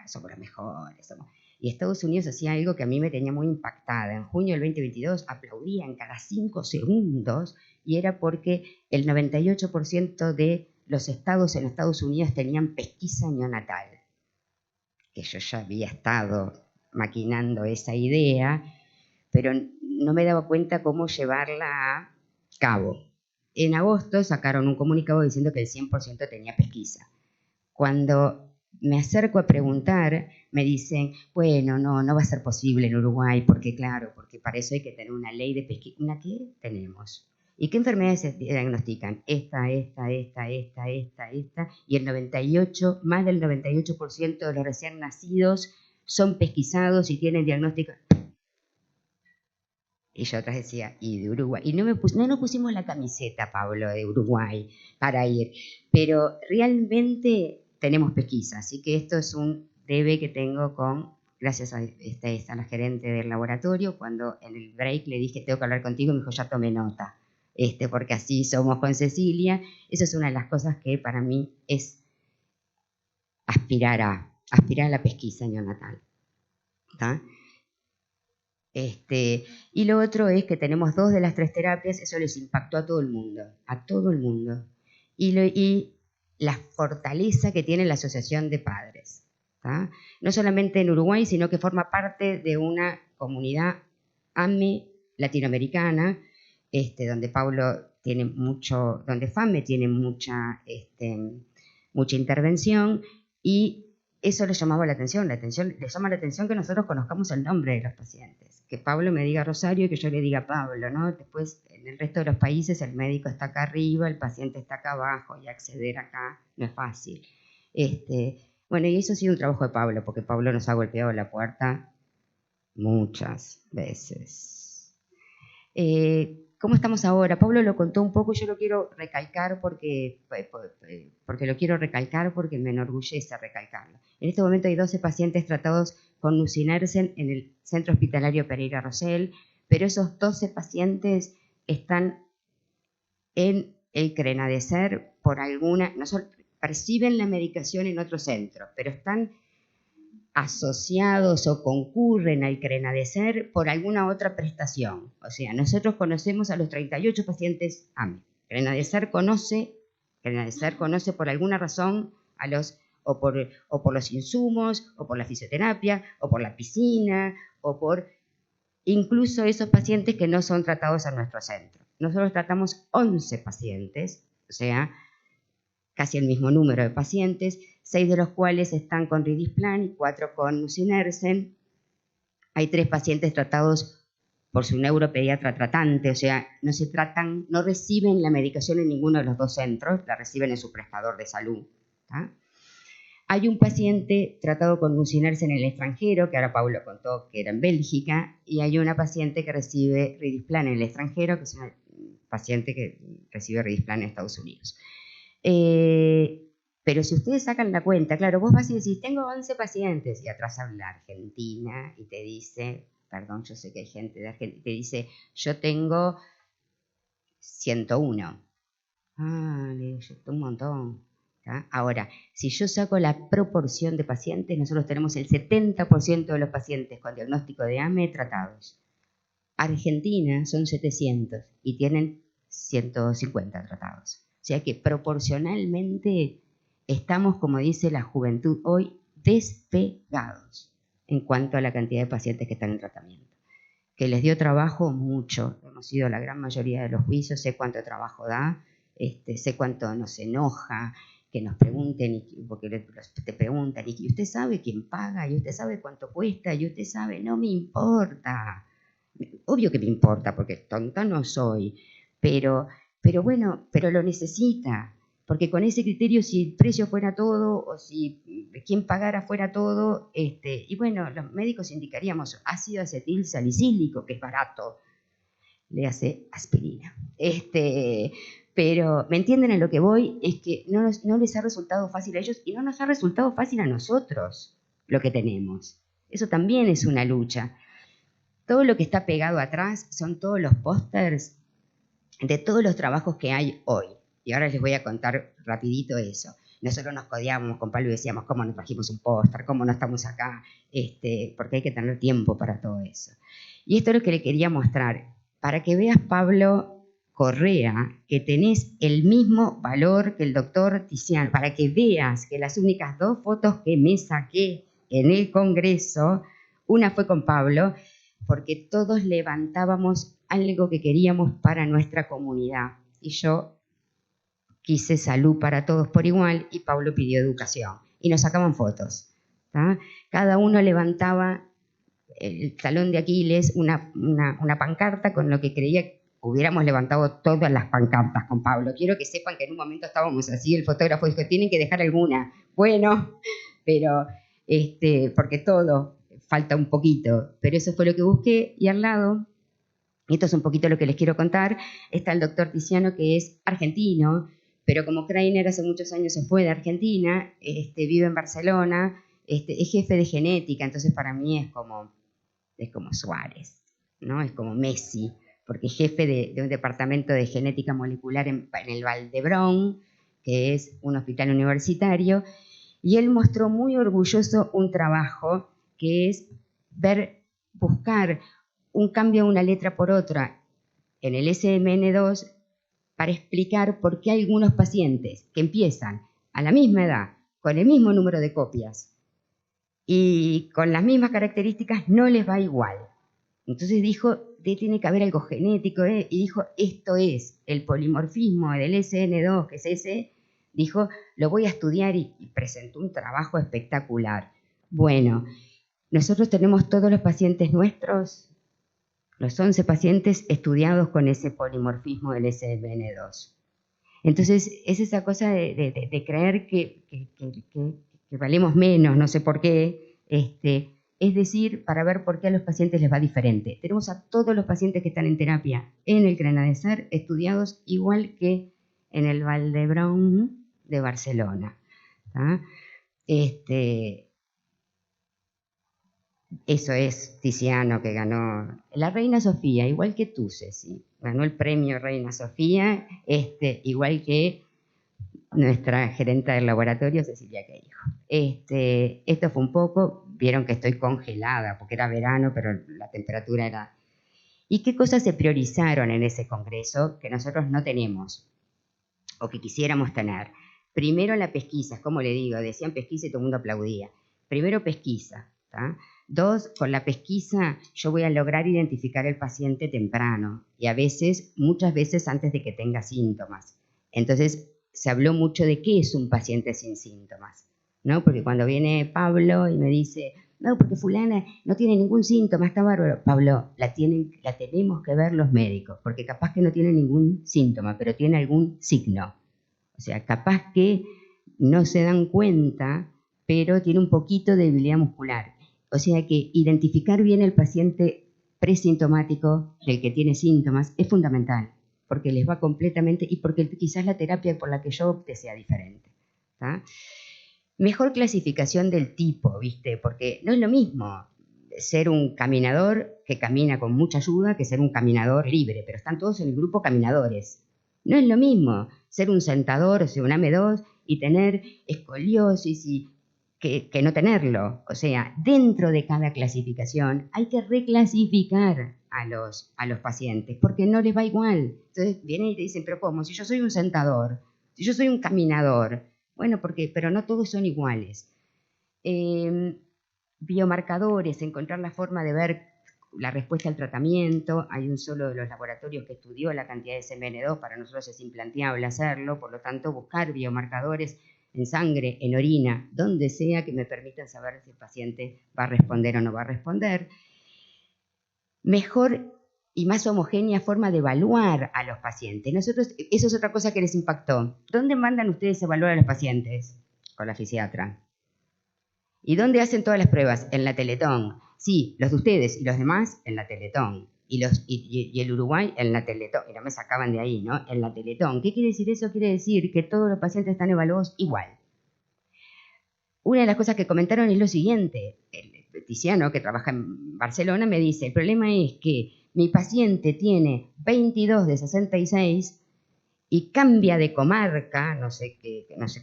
somos los mejores, y Estados Unidos hacía algo que a mí me tenía muy impactada. En junio del 2022 aplaudían cada 5 segundos, y era porque el 98% de los estados en Estados Unidos tenían pesquisa neonatal, que yo ya había estado maquinando esa idea, pero no me daba cuenta cómo llevarla a cabo. En agosto sacaron un comunicado diciendo que el 100% tenía pesquisa. Cuando me acerco a preguntar, me dicen, bueno, no va a ser posible en Uruguay, porque claro, porque para eso hay que tener una ley de pesquisa. ¿Una qué? Tenemos. ¿Y qué enfermedades se diagnostican? Esta, y el 98, más del 98% de los recién nacidos son pesquisados y tienen diagnóstico. Y yo atrás decía, y de Uruguay. Y no nos pusimos la camiseta, Pablo, de Uruguay para ir. Pero realmente tenemos pesquisa, así que esto es un debe que tengo con gracias a la gerente del laboratorio, cuando en el break le dije, tengo que hablar contigo, me dijo, ya tomé nota, porque así somos con Cecilia. Eso es una de las cosas que para mí es aspirar a la pesquisa neonatal. ¿Tá? Y lo otro es que tenemos 2 de las 3 terapias, eso les impactó a todo el mundo. Y la fortaleza que tiene la Asociación de Padres. ¿Tá? No solamente en Uruguay, sino que forma parte de una comunidad AME latinoamericana, donde Pablo tiene mucho, donde FAME tiene mucha intervención, y eso le llamaba la atención, le llama la atención que nosotros conozcamos el nombre de los pacientes, que Pablo me diga Rosario y que yo le diga Pablo, ¿no? Después, en el resto de los países, el médico está acá arriba, el paciente está acá abajo, y acceder acá no es fácil. Bueno, y eso ha sido un trabajo de Pablo, porque Pablo nos ha golpeado la puerta muchas veces. ¿Cómo estamos ahora? Pablo lo contó un poco y yo lo quiero recalcar porque me enorgullece recalcarlo. En este momento hay 12 pacientes tratados con nusinersen en el Centro Hospitalario Pereira Rosell, pero esos 12 pacientes están en el Crenadeser por alguna... perciben la medicación en otro centro, pero están asociados o concurren al Crenadeser por alguna otra prestación. O sea, nosotros conocemos a los 38 pacientes AME. Crenadeser conoce por alguna razón a los, o por los insumos, o por la fisioterapia, o por la piscina, o por incluso esos pacientes que no son tratados en nuestro centro. Nosotros tratamos 11 pacientes, o sea, casi el mismo número de pacientes, 6 de los cuales están con Ridisplan y 4 con nusinersen. Hay 3 pacientes tratados por su neuropediatra tratante, o sea, no reciben la medicación en ninguno de los 2 centros, la reciben en su prestador de salud. ¿Tá? Hay un paciente tratado con nusinersen en el extranjero, que ahora Paulo contó que era en Bélgica, y hay una paciente que recibe Ridisplan en el extranjero, que es una paciente que recibe Ridisplan en Estados Unidos. Pero si ustedes sacan la cuenta, claro, vos vas y decís, tengo 11 pacientes, y atrás habla Argentina y te dice, perdón, yo sé que hay gente de Argentina, te dice, yo tengo 101. Ah, le digo, yo tengo un montón. ¿Tá? Ahora, si yo saco la proporción de pacientes, nosotros tenemos el 70% de los pacientes con diagnóstico de AME tratados. Argentina son 700 y tienen 150 tratados. O sea que proporcionalmente estamos, como dice la juventud hoy, despegados en cuanto a la cantidad de pacientes que están en tratamiento. Que les dio trabajo mucho. Hemos ido a la gran mayoría de los juicios, sé cuánto trabajo da, sé cuánto nos enoja, que nos pregunten, porque te preguntan, y usted sabe quién paga, y usted sabe cuánto cuesta, y usted sabe, no me importa. Obvio que me importa, porque tonta no soy, pero bueno, pero lo necesita, porque con ese criterio, si el precio fuera todo, o si quien pagara fuera todo, y bueno, los médicos indicaríamos ácido acetil salicílico, que es barato, le hace aspirina. Pero, ¿me entienden a lo que voy? Es que no les ha resultado fácil a ellos y no nos ha resultado fácil a nosotros lo que tenemos. Eso también es una lucha. Todo lo que está pegado atrás son todos los pósters de todos los trabajos que hay hoy. Y ahora les voy a contar rapidito eso. Nosotros nos codeábamos con Pablo y decíamos, ¿cómo nos trajimos un póster? ¿Cómo no estamos acá? Porque hay que tener tiempo para todo eso. Y esto es lo que le quería mostrar. Para que veas, Pablo Correa, que tenés el mismo valor que el doctor Tiziano. Para que veas que las únicas 2 fotos que me saqué en el Congreso, una fue con Pablo, porque todos levantábamos algo que queríamos para nuestra comunidad. Y yo quise salud para todos por igual y Pablo pidió educación. Y nos sacaban fotos. ¿Tá? Cada uno levantaba el talón de Aquiles, una pancarta con lo que creía que hubiéramos levantado todas las pancartas con Pablo. Quiero que sepan que en un momento estábamos así, el fotógrafo dijo, tienen que dejar alguna. Bueno, pero porque todo falta un poquito, pero eso fue lo que busqué. Y al lado, y esto es un poquito lo que les quiero contar, está el doctor Tiziano, que es argentino, pero como Kreiner hace muchos años se fue de Argentina, vive en Barcelona, es jefe de genética, entonces para mí es como Suárez, ¿no? Es como Messi, porque es jefe de un departamento de genética molecular en el Valdebrón, que es un hospital universitario, y él mostró muy orgulloso un trabajo que es buscar un cambio de una letra por otra en el SMN2 para explicar por qué algunos pacientes que empiezan a la misma edad, con el mismo número de copias y con las mismas características, no les va igual. Entonces dijo, tiene que haber algo genético, y dijo, esto es el polimorfismo del SN2, que es ese. Dijo, lo voy a estudiar y presentó un trabajo espectacular. Bueno, nosotros tenemos todos los pacientes nuestros, los 11 pacientes estudiados con ese polimorfismo del SMN2. Entonces, es esa cosa de creer que valemos menos, no sé por qué, es decir, para ver por qué a los pacientes les va diferente. Tenemos a todos los pacientes que están en terapia en el CRENADESER estudiados igual que en el Valdebrón de Barcelona. Eso es Tiziano, que ganó la Reina Sofía, igual que tú, Ceci. Ganó el premio Reina Sofía, igual que nuestra gerenta del laboratorio, Cecilia Queijo. Esto fue un poco, vieron que estoy congelada, porque era verano, pero la temperatura era... ¿Y qué cosas se priorizaron en ese congreso que nosotros no tenemos o que quisiéramos tener? Primero la pesquisa, como le digo, decían pesquisa y todo el mundo aplaudía. Primero pesquisa, ¿tá? 2, con la pesquisa yo voy a lograr identificar el paciente temprano y muchas veces antes de que tenga síntomas. Entonces se habló mucho de qué es un paciente sin síntomas, ¿no? Porque cuando viene Pablo y me dice, no, porque fulana no tiene ningún síntoma, está bárbaro. Pablo, la tenemos que ver los médicos, porque capaz que no tiene ningún síntoma, pero tiene algún signo. O sea, capaz que no se dan cuenta, pero tiene un poquito de debilidad muscular. O sea que identificar bien el paciente presintomático del que tiene síntomas es fundamental, porque les va completamente y porque quizás la terapia por la que yo opte sea diferente. ¿Tá? Mejor clasificación del tipo, ¿viste? Porque no es lo mismo ser un caminador que camina con mucha ayuda que ser un caminador libre, pero están todos en el grupo caminadores. No es lo mismo ser un sentador, o sea, un AM2, y tener escoliosis y que no tenerlo. O sea, dentro de cada clasificación hay que reclasificar a los pacientes, porque no les va igual. Entonces vienen y te dicen, pero ¿cómo? Si yo soy un sentador, si yo soy un caminador. Bueno, pero no todos son iguales. Biomarcadores, encontrar la forma de ver la respuesta al tratamiento. Hay un solo de los laboratorios que estudió la cantidad de SMN2, para nosotros es implanteable hacerlo, por lo tanto buscar biomarcadores en sangre, en orina, donde sea, que me permitan saber si el paciente va a responder o no va a responder. Mejor y más homogénea forma de evaluar a los pacientes. Nosotros, eso es otra cosa que les impactó. ¿Dónde mandan ustedes a evaluar a los pacientes? Con la fisiatra. ¿Y dónde hacen todas las pruebas? En la Teletón. Sí, los de ustedes y los demás en la Teletón. Y el Uruguay en la Teletón. Y no me sacaban de ahí, ¿no? En la Teletón. ¿Qué quiere decir eso? Quiere decir que todos los pacientes están evaluados igual. Una de las cosas que comentaron es lo siguiente. El Tiziano, que trabaja en Barcelona, me dice, el problema es que mi paciente tiene 22 de 66 y cambia de comarca, no sé,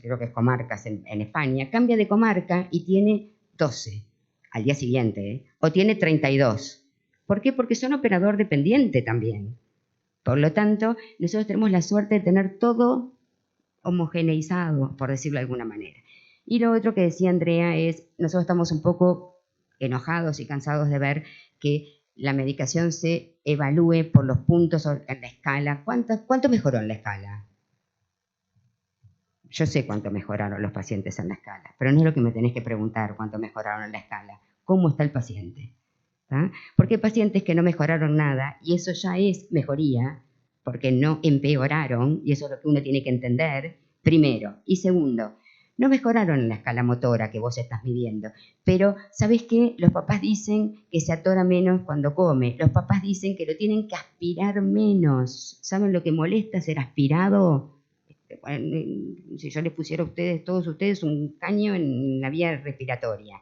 creo que es comarcas en España, cambia de comarca y tiene 12 al día siguiente, o tiene 32. ¿Por qué? Porque son operador dependiente también. Por lo tanto, nosotros tenemos la suerte de tener todo homogeneizado, por decirlo de alguna manera. Y lo otro que decía Andrea es, nosotros estamos un poco enojados y cansados de ver que la medicación se evalúe por los puntos en la escala. ¿Cuánto mejoró en la escala? Yo sé cuánto mejoraron los pacientes en la escala, pero no es lo que me tenés que preguntar, cuánto mejoraron en la escala. ¿Cómo está el paciente? ¿Tá? Porque hay pacientes que no mejoraron nada y eso ya es mejoría, porque no empeoraron, y eso es lo que uno tiene que entender, primero. Y segundo, no mejoraron en la escala motora que vos estás midiendo, pero ¿sabés qué? Los papás dicen que se atora menos cuando come, los papás dicen que lo tienen que aspirar menos. ¿Saben lo que molesta ser aspirado? si yo les pusiera a ustedes, todos ustedes, un caño en la vía respiratoria.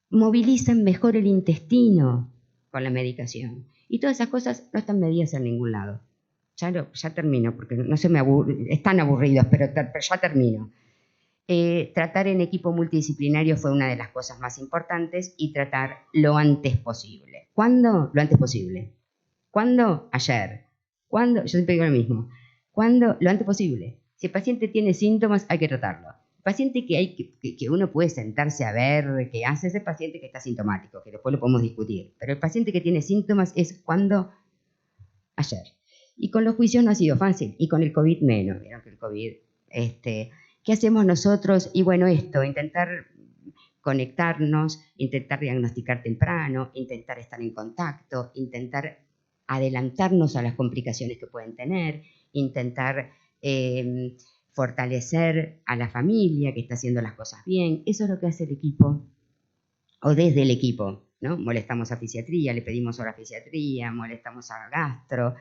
Movilizan mejor el intestino con la medicación. Y todas esas cosas no están medidas en ningún lado. Ya termino, porque no se me están aburridos, pero ya termino. Tratar en equipo multidisciplinario fue una de las cosas más importantes y tratar lo antes posible. ¿Cuándo? Lo antes posible. ¿Cuándo? Ayer. ¿Cuándo? Yo siempre digo lo mismo. ¿Cuándo? Lo antes posible. Si el paciente tiene síntomas, hay que tratarlo. El paciente que uno puede sentarse a ver qué hace es el paciente que está sintomático, que después lo podemos discutir. Pero el paciente que tiene síntomas es ¿cuándo? Ayer. Y con los juicios no ha sido fácil. Y con el COVID menos. Vieron que el COVID... ¿Qué hacemos nosotros? Y bueno, intentar conectarnos, intentar diagnosticar temprano, intentar estar en contacto, intentar adelantarnos a las complicaciones que pueden tener, intentar fortalecer a la familia que está haciendo las cosas bien. Eso es lo que hace el equipo, o desde el equipo, ¿no? Molestamos a fisiatría, le pedimos hora a fisiatría, molestamos a gastro,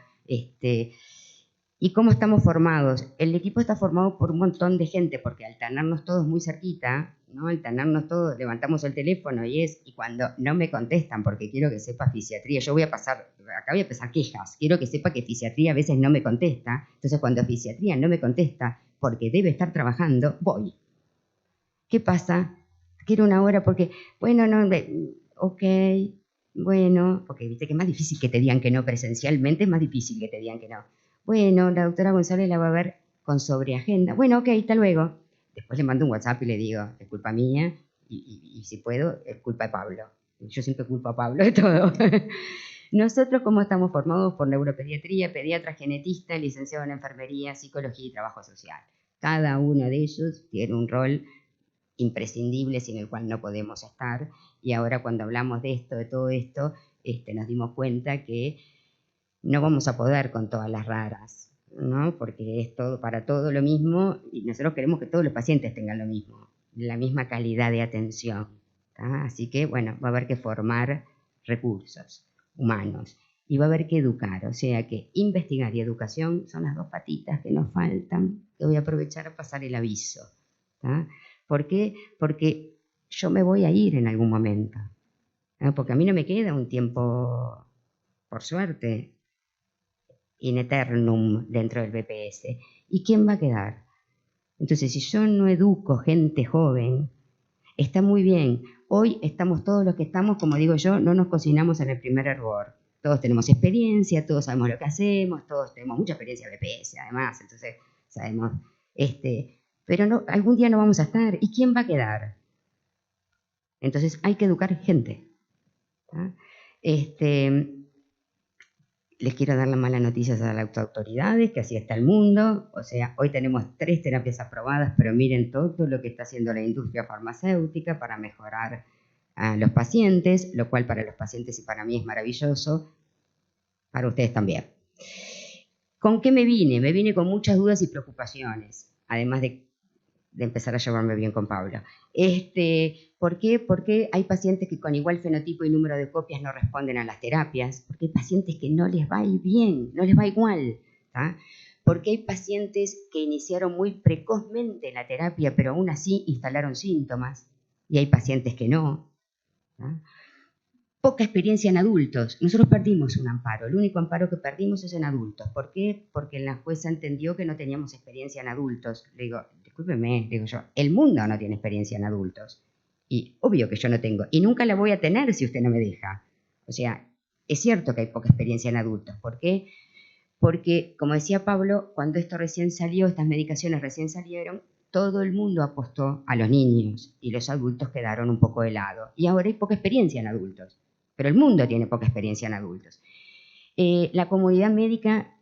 ¿Y cómo estamos formados? El equipo está formado por un montón de gente, porque al tenernos todos muy cerquita, ¿no? Al tenernos todos, levantamos el teléfono y cuando no me contestan, porque quiero que sepa fisiatría, acá voy a pasar quejas, quiero que sepa que fisiatría a veces no me contesta, entonces cuando fisiatría no me contesta, porque debe estar trabajando, voy. ¿Qué pasa? Quiero una hora porque, bueno, no, ok, bueno, porque viste que es más difícil que te digan que no presencialmente, es más difícil que te digan que no. Bueno, la doctora González la va a ver con sobreagenda. Bueno, ok, hasta luego. Después le mando un WhatsApp y le digo, es culpa mía, y si puedo, es culpa de Pablo. Yo siempre culpo a Pablo de todo. Nosotros, ¿cómo estamos formados? Por neuropediatría, pediatra genetista, licenciado en enfermería, psicología y trabajo social. Cada uno de ellos tiene un rol imprescindible sin el cual no podemos estar. Y ahora cuando hablamos de esto, de todo esto, nos dimos cuenta que no vamos a poder con todas las raras, ¿no? Porque es todo para todo lo mismo y nosotros queremos que todos los pacientes tengan lo mismo, la misma calidad de atención, ¿tá? Así que, bueno, va a haber que formar recursos humanos y va a haber que educar, o sea que investigar y educación son las dos patitas que nos faltan, que voy a aprovechar a pasar el aviso, ¿tá? ¿Por qué? Porque yo me voy a ir en algún momento, ¿no? Porque a mí no me queda un tiempo, por suerte, in eternum dentro del BPS. ¿Y quién va a quedar? Entonces, si yo no educo gente joven, está muy bien. Hoy estamos todos los que estamos, como digo yo, no nos cocinamos en el primer hervor. Todos tenemos experiencia, todos sabemos lo que hacemos, todos tenemos mucha experiencia en BPS, además, entonces sabemos, pero no, algún día no vamos a estar. ¿Y quién va a quedar? Entonces hay que educar gente, ¿tá? Les quiero dar las malas noticias a las autoridades, que así está el mundo. O sea, hoy tenemos 3 terapias aprobadas, pero miren todo lo que está haciendo la industria farmacéutica para mejorar a los pacientes, lo cual para los pacientes y para mí es maravilloso, para ustedes también. ¿Con qué me vine? Me vine con muchas dudas y preocupaciones, además de empezar a llevarme bien con Pablo. ¿Por qué? Porque hay pacientes que con igual fenotipo y número de copias no responden a las terapias, porque hay pacientes que no les va a ir bien, no les va igual, ¿tá? Porque hay pacientes que iniciaron muy precozmente la terapia, pero aún así instalaron síntomas, y hay pacientes que no, ¿tá? Poca experiencia en adultos. Nosotros perdimos un amparo. El único amparo que perdimos es en adultos. ¿Por qué? Porque la jueza entendió que no teníamos experiencia en adultos. Le digo, discúlpeme, digo yo, el mundo no tiene experiencia en adultos. Y obvio que yo no tengo. Y nunca la voy a tener si usted no me deja. O sea, es cierto que hay poca experiencia en adultos. ¿Por qué? Porque, como decía Pablo, cuando esto recién salió, estas medicaciones recién salieron, todo el mundo apostó a los niños y los adultos quedaron un poco de lado. Y ahora hay poca experiencia en adultos. Pero el mundo tiene poca experiencia en adultos. La comunidad médica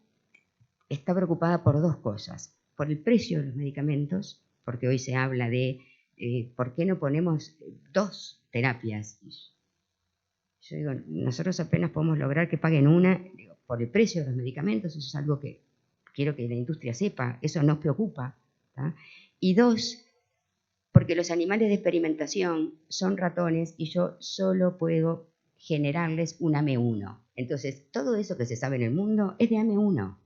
está preocupada por 2 cosas. Por el precio de los medicamentos, porque hoy se habla de ¿por qué no ponemos 2 terapias? Yo digo, nosotros apenas podemos lograr que paguen una. Digo, por el precio de los medicamentos, eso es algo que quiero que la industria sepa, eso nos preocupa, ¿tá? Y 2, porque los animales de experimentación son ratones y yo solo puedo generarles un AME1. Entonces, todo eso que se sabe en el mundo es de AME1.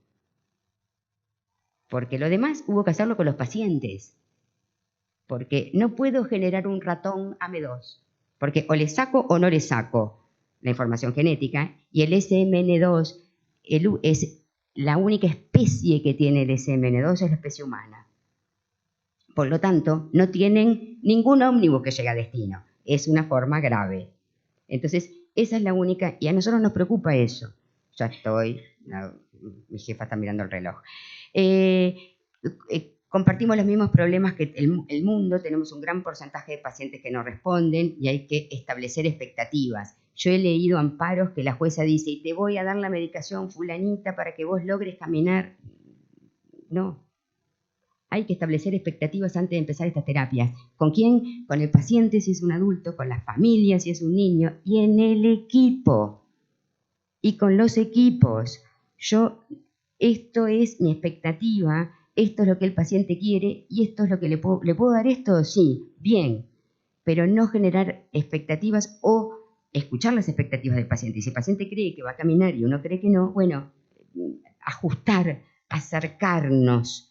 porque lo demás hubo que hacerlo con los pacientes, porque no puedo generar un ratón AME2, porque o le saco o no le saco la información genética, y el SMN2 es la única especie que tiene el SMN2, es la especie humana. Por lo tanto, no tienen ningún ómnibus que llegue a destino. Es una forma grave. Entonces, esa es la única, y a nosotros nos preocupa eso. Ya estoy, no, mi jefa está mirando el reloj. Compartimos los mismos problemas que el mundo, tenemos un gran porcentaje de pacientes que no responden y hay que establecer expectativas. Yo he leído amparos que la jueza dice, y te voy a dar la medicación fulanita para que vos logres caminar. No. Hay que establecer expectativas antes de empezar estas terapias. ¿Con quién? Con el paciente si es un adulto, con la familia si es un niño, y en el equipo. Y con los equipos. Esto es mi expectativa, esto es lo que el paciente quiere, y esto es lo que le puedo dar esto, sí, bien. Pero no generar expectativas o escuchar las expectativas del paciente. Y si el paciente cree que va a caminar y uno cree que no, bueno, ajustar, acercarnos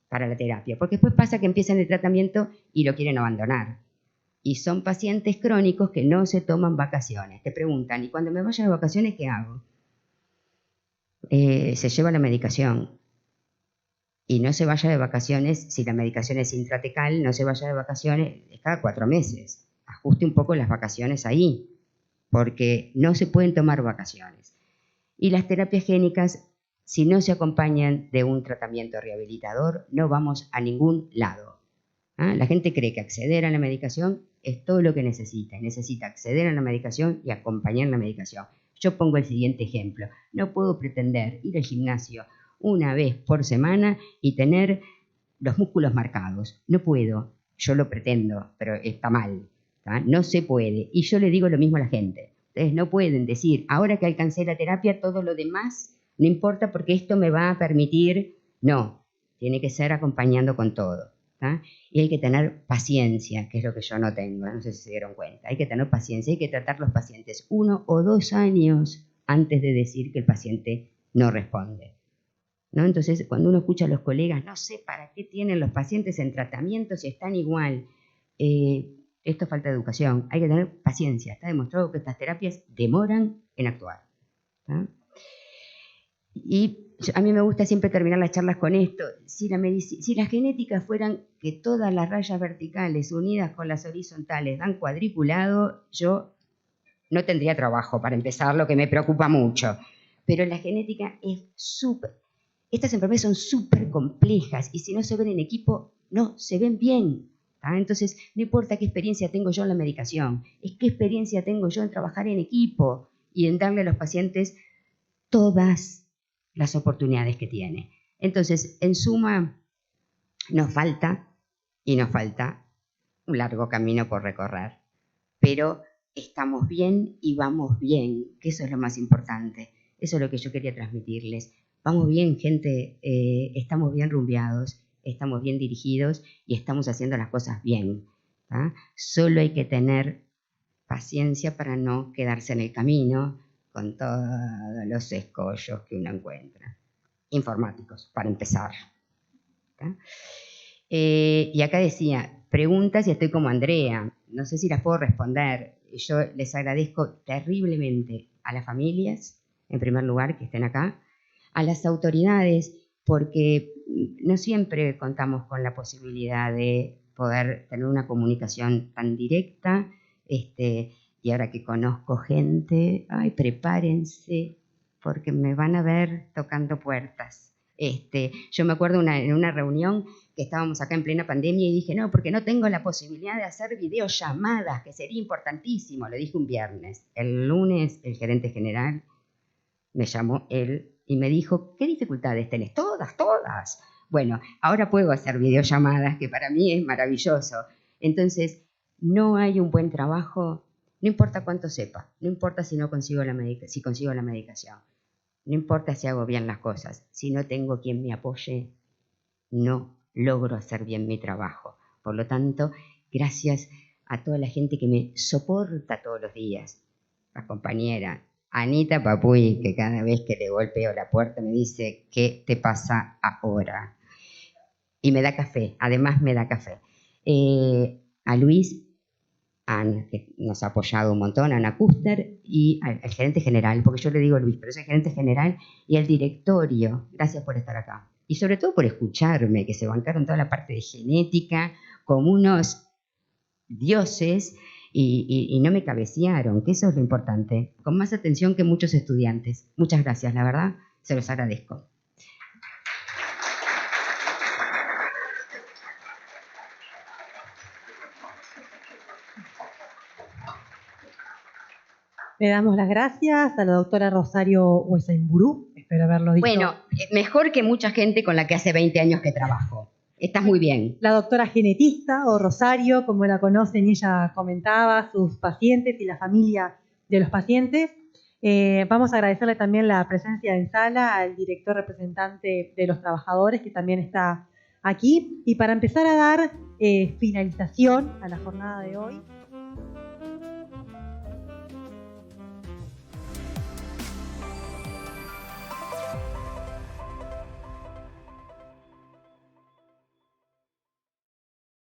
para la terapia, porque después pasa que empiezan el tratamiento y lo quieren abandonar. Y son pacientes crónicos que no se toman vacaciones. Te preguntan, ¿y cuando me vaya de vacaciones qué hago? Se lleva la medicación. Y no se vaya de vacaciones, si la medicación es intratecal, no se vaya de vacaciones cada 4 meses. Ajuste un poco las vacaciones ahí, porque no se pueden tomar vacaciones. Y las terapias génicas, si no se acompañan de un tratamiento rehabilitador, no vamos a ningún lado. La gente cree que acceder a la medicación es todo lo que necesita. Necesita acceder a la medicación y acompañar la medicación. Yo pongo el siguiente ejemplo. No puedo pretender ir al gimnasio una vez por semana y tener los músculos marcados. No puedo. Yo lo pretendo, pero está mal. No se puede. Y yo le digo lo mismo a la gente. Ustedes no pueden decir, ahora que alcancé la terapia, todo lo demás no importa porque esto me va a permitir. No, tiene que ser acompañando con todo. Y hay que tener paciencia, que es lo que yo no tengo, no sé si se dieron cuenta. Hay que tener paciencia, hay que tratar los pacientes 1 o 2 años antes de decir que el paciente no responde. Entonces, cuando uno escucha a los colegas, no sé para qué tienen los pacientes en tratamiento si están igual. Esto es falta de educación. Hay que tener paciencia. Está demostrado que estas terapias demoran en actuar. Y a mí me gusta siempre terminar las charlas con esto. Si las genéticas fueran que todas las rayas verticales unidas con las horizontales dan cuadriculado, yo no tendría trabajo para empezar, lo que me preocupa mucho. Pero la genética es súper. Estas enfermedades son súper complejas y si no se ven en equipo, no se ven bien. Entonces, no importa qué experiencia tengo yo en la medicación, es qué experiencia tengo yo en trabajar en equipo y en darle a los pacientes todas las oportunidades que tiene. Entonces, en suma, nos falta un largo camino por recorrer, pero estamos bien y vamos bien, que eso es lo más importante. Eso es lo que yo quería transmitirles. Vamos bien, gente, estamos bien rumbeados, estamos bien dirigidos y estamos haciendo las cosas bien. Solo hay que tener paciencia para no quedarse en el camino con todos los escollos que uno encuentra. Informáticos, para empezar. Y acá decía, preguntas y estoy como Andrea, no sé si las puedo responder. Yo les agradezco terriblemente a las familias, en primer lugar, que estén acá, a las autoridades, porque no siempre contamos con la posibilidad de poder tener una comunicación tan directa, y ahora que conozco gente, prepárense, porque me van a ver tocando puertas. Yo me acuerdo en una reunión que estábamos acá en plena pandemia y dije, no, porque no tengo la posibilidad de hacer videollamadas, que sería importantísimo, lo dije un viernes. El lunes el gerente general me llamó él y me dijo, ¿qué dificultades tenés? Todas. Bueno, ahora puedo hacer videollamadas, que para mí es maravilloso. Entonces, no hay un buen trabajo, no importa cuánto sepa, no importa si consigo la medicación, no importa si hago bien las cosas, si no tengo quien me apoye, no logro hacer bien mi trabajo. Por lo tanto, gracias a toda la gente que me soporta todos los días, la compañera Anita Papuy, que cada vez que le golpeo la puerta me dice, ¿qué te pasa ahora? y me da café, además me da café. A Luis, que nos ha apoyado un montón, a Ana Kuster, y al gerente general, porque yo le digo Luis, pero es el gerente general, y al directorio. Gracias por estar acá. Y sobre todo por escucharme, que se bancaron toda la parte de genética, como unos dioses, y no me cabecearon, que eso es lo importante, con más atención que muchos estudiantes. Muchas gracias, la verdad, se los agradezco. Le damos las gracias a la doctora Rosario Huesainburu, espero haberlo dicho. Bueno, mejor que mucha gente con la que hace 20 años que trabajo. Estás muy bien. La doctora genetista, o Rosario, como la conocen, ella comentaba, sus pacientes y la familia de los pacientes. Vamos a agradecerle también la presencia en sala al director representante de los trabajadores, que también está aquí. Y para empezar a dar finalización a la jornada de hoy...